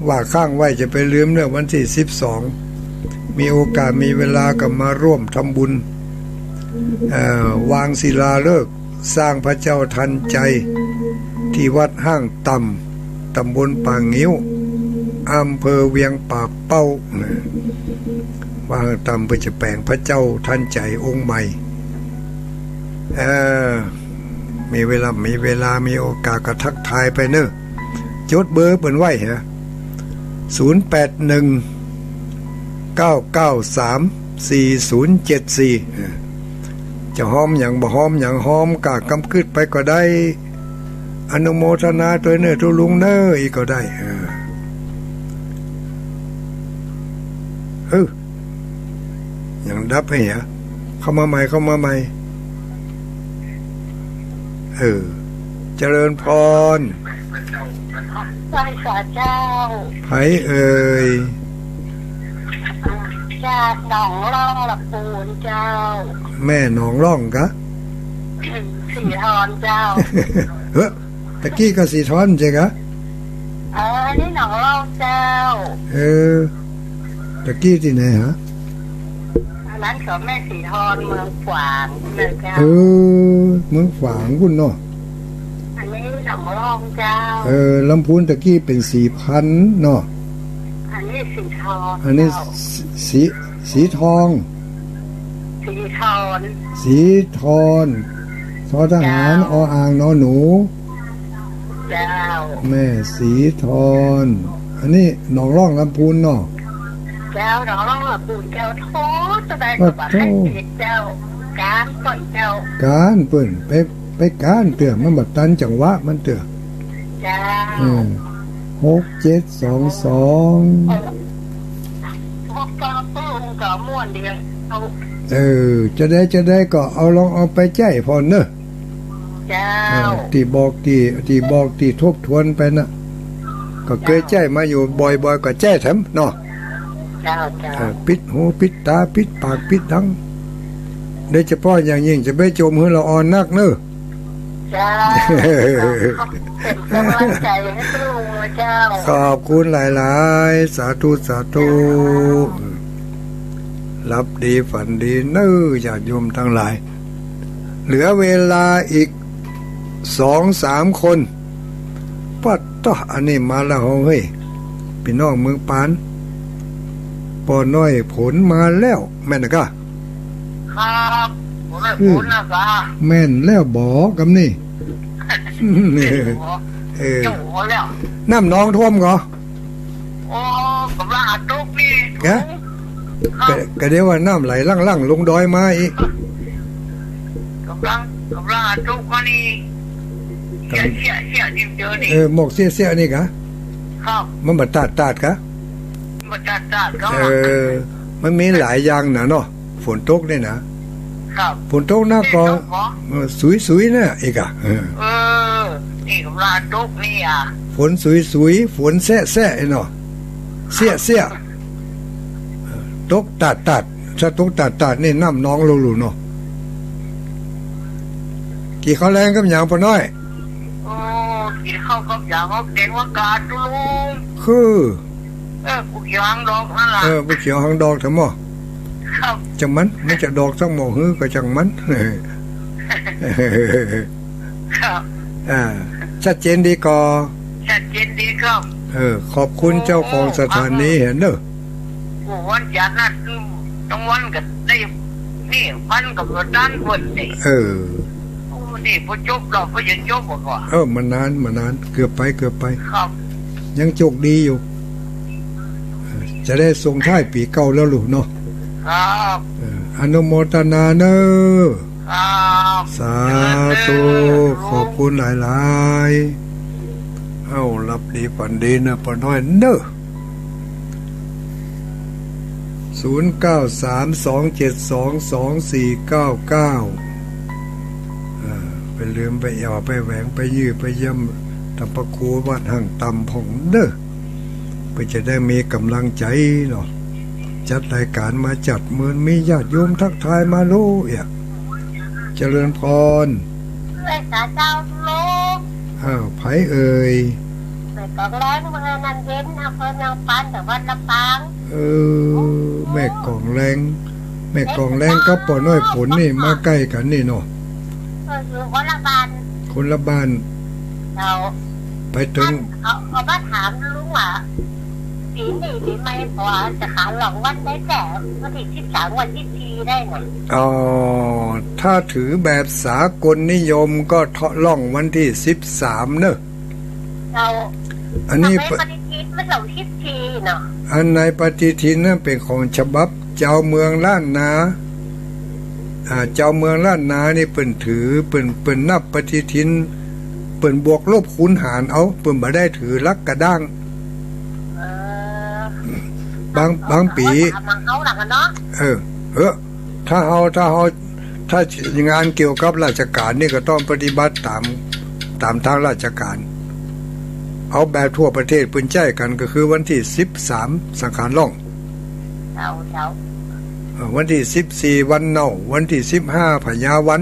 ว่าข้างไว้จะไปลืมเนี่ยวันที่12มีโอกาสมีเวลาก็มาร่วมทำบุญวางศิลาฤกษ์สร้างพระเจ้าทันใจที่วัดห้างต่ำตำบลป่างิ้วอำเภอเวียงป่าเป้าวางต่ำเพื่อจะแปลงพระเจ้าทันใจองค์ใหม่มีเวลามีโอกาสก็ทักทายไปเนอะจดเบอร์เปิ่นไว้ฮะ0819934074จะห้อมอย่างบ่ห้อมอย่างห้อมกะกำกึดไปก็ได้อนุโมทนาตัวเนอทุลุงเนออีกก็ได้ อย่างดับให้เหรอเข้ามาใหม่เจริญพรไปสาเจ้าไผเอ่ยจากหนองล่องละปูนเจ้าแม่หนองล่องกะสีทอนเจ้าตะกี้ก็สีทอนใช่กะนี่หนองล่องเจ้าตะกี้ที่ไหนฮะอันนั้นเขาแม่สีทอนเมืองฝางเลยเจ้าเมืองฝางคุณเนาะอันนี้หนองล่องเจ้าลำพูนตะกี้เป็น4,000เนาะอันนี้สีทองอันนี้สีทองสีทอนทอทหารออ่างนอหนูเจ้าแม่สีทอนอันนี้หนองร่องลำพูนเนาะเจ้าหนองร่องลำพูนเจ้าโทษแสดงกับบ้านเจ้าการก่อนเจ้าการเปิ่นไปการเตือนมันบัดตันจังหวะมันเตือนเจ้า6722ก็ม่วนเดียวจะได้ก็เอาลองเอาไปแจ้พอเนอะเจ้าที่บอกทบทวนไปนะก็เคยแจ้มาอยู่บ่อยๆก็แจ้แถมเนาะเจ้าปิดหูปิดตาปิดปากปิดดังโดยเฉพาะอย่างยิ่งจะไปโจมให้เราอ่อนนักเนอะเจ้าเป็นกำลังใจให้ลูกเจ้าขอบคุณหลายๆสาธุรับดีฝันดีเน้อญาติโยมทั้งหลายเหลือเวลาอีก 2-3 คนปัดต่ออันนี้มาแล้วเฮ้ยพี่น้องเมืองปานปอน้อยผลมาแล้วแม่นกะครับผลนะกะแม่นแล้วบอกกำนี่น้ำน้องท่วมเหรอกำลังตกนี่ก็เดี๋ยวว่าน้ำไหลลั่งลงดอยมาอีกกำลังตกมานี่เสียนี่เจอนี่หมกเสียนี่กะครับมันบัดตาดกะบัดตาดก็มันมีหลายอย่างนะเนาะฝนตกนี่นะครับฝนตกหน้าก็สุยๆนะอีกอ่ะนี่กำลังตกนี่อ่ะฝนสุยฝนแซ่ๆเนาะเสียตกตัดถ้าตกตัดนี่น้ำน้องลูเนาะกี่เขาแรงกับอย่างพอน้อยกี่เข้ากับอย่างเขาเก่งว่ากาดลุงคือผู้เขียวหางดอกนั่นล่ะผู้เขียวหางดอกทั้งหมดครับจังมันไม่จะดอกทั้งหมดฮือก็จังมันครับชัดเจนดีก่อชัดเจนดีครับขอบคุณเจ้าของสถานีเห็นเด้อวันจันทร์นั้นต้องวันกันได้นี่พันกับรถด้านบนนี่นี่พอจบเราพอยังจบหมดว่ะมันนานเกือบไปครับยังโชคดีอยู่จะได้ส่งท้ายปีเก่าแล้วลูกเนาะครับอนุโมทนาเนอะครับสาธุขอบคุณหลายๆรับดีฝันดีนะปอน้อยเนอะ0932722499ไปลืมไปแอวไปแหวงไปยื้อไปย่ำตำปะคูวัดห่างต่ำผงเด้อเพื่อจะได้มีกำลังใจเนาะจัดรายการมาจัดเหมือนมีญาติโยมทักทายมาโลเจริญพรเจ้าลูกไผเอ่ยแม่กองแรงเมืองนันเย็นอำเภอนางปานจังหวัดลำปางแม่กองแรงกับปอน้อยผลนี่มาใกล้กันนี่เนาะอยู่คนละบ้านเราไปถึงเอามาถามลุงว่าปีนี้ปีใหม่พอจะขาหลงวันได้แต่วันที่13วันที่4ได้ไหมถ้าถือแบบสากลนิยมก็ล่องวันที่13เนอะอันนี้ปฏิทินมันเรา14เนาะอันในปฏิทินนั้นเป็นของฉบับเจ้าเมืองล้านนาเจ้าเมืองล้านนานี่เปิ้นถือเปิ้นนับปฏิทินเปิ้นบวกลบคูณหารเอาเปิ้นบ่ได้ถือลักกระด้างบางปี ถ้างานเกี่ยวกับราชการนี่ก็ต้องปฏิบัติตามทางราชการเอาแบบทั่วประเทศปืนใจกันก็คือวันที่13สังขารล่องวันที่14วันเน่าวันที่15พญาวัน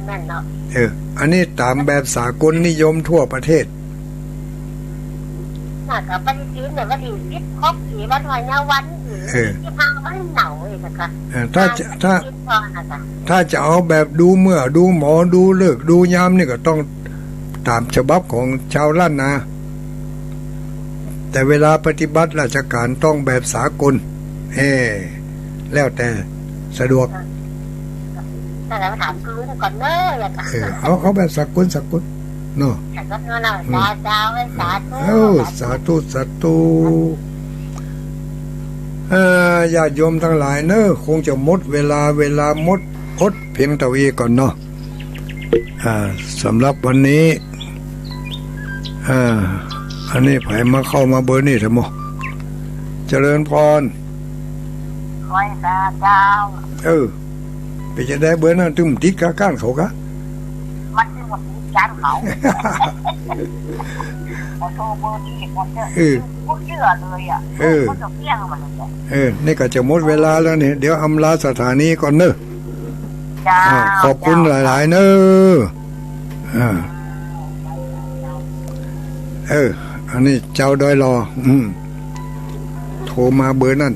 นั่นเนาะอันนี้ตามแบบสากลนิยมทั่วประเทศน่ะก็ปฏิทินเนี่ยวันที่10ครบ4วันพญาวัน15วันเน่าอีกนะคะถ้าจะเอาแบบดูเมื่อดูหมอดูเลิกดูยามนี่ก็ต้องตามฉบับของชาวล้านนาแต่เวลาปฏิบัติราชการต้องแบบสากลแล้วแต่สะดวกแต่เราถามลุงก่อนเนอะเอาแบบสากลเนาะสาธุญาติโยมทั้งหลายเนอะคงจะหมดเวลาหมดอดเพียงเท่านี้ก่อนเนาะสำหรับวันนี้อันนี้ไผมาเข้ามาเบอร์นี่ทั้งหมดเจริญพรคอยตาเจ้าไปจะได้เบอร์นั้นตึมติดกะก้านเขากะมันตึมหมดติดก้านเขาพอโทรเบอร์นี้หมดเชื่อเลยมันจะเพี้ยงมันเลยนี่ก็จะหมดเวลาแล้วนี่เดี๋ยวอำลาสถานีก่อนเนอะขอบคุณหลายๆเนอะอันนี้เจ้าดอยรอโทรมาเบอร์นั่น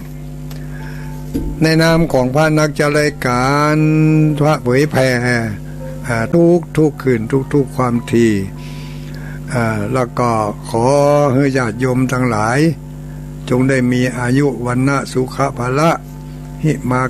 ในนามของพระนักจัดรายการพระเผยแผ่ทุกคืนทุกความทีแล้วก็ขอให้ญาติโยมทั้งหลายจงได้มีอายุวันนะสุขภาละหิมา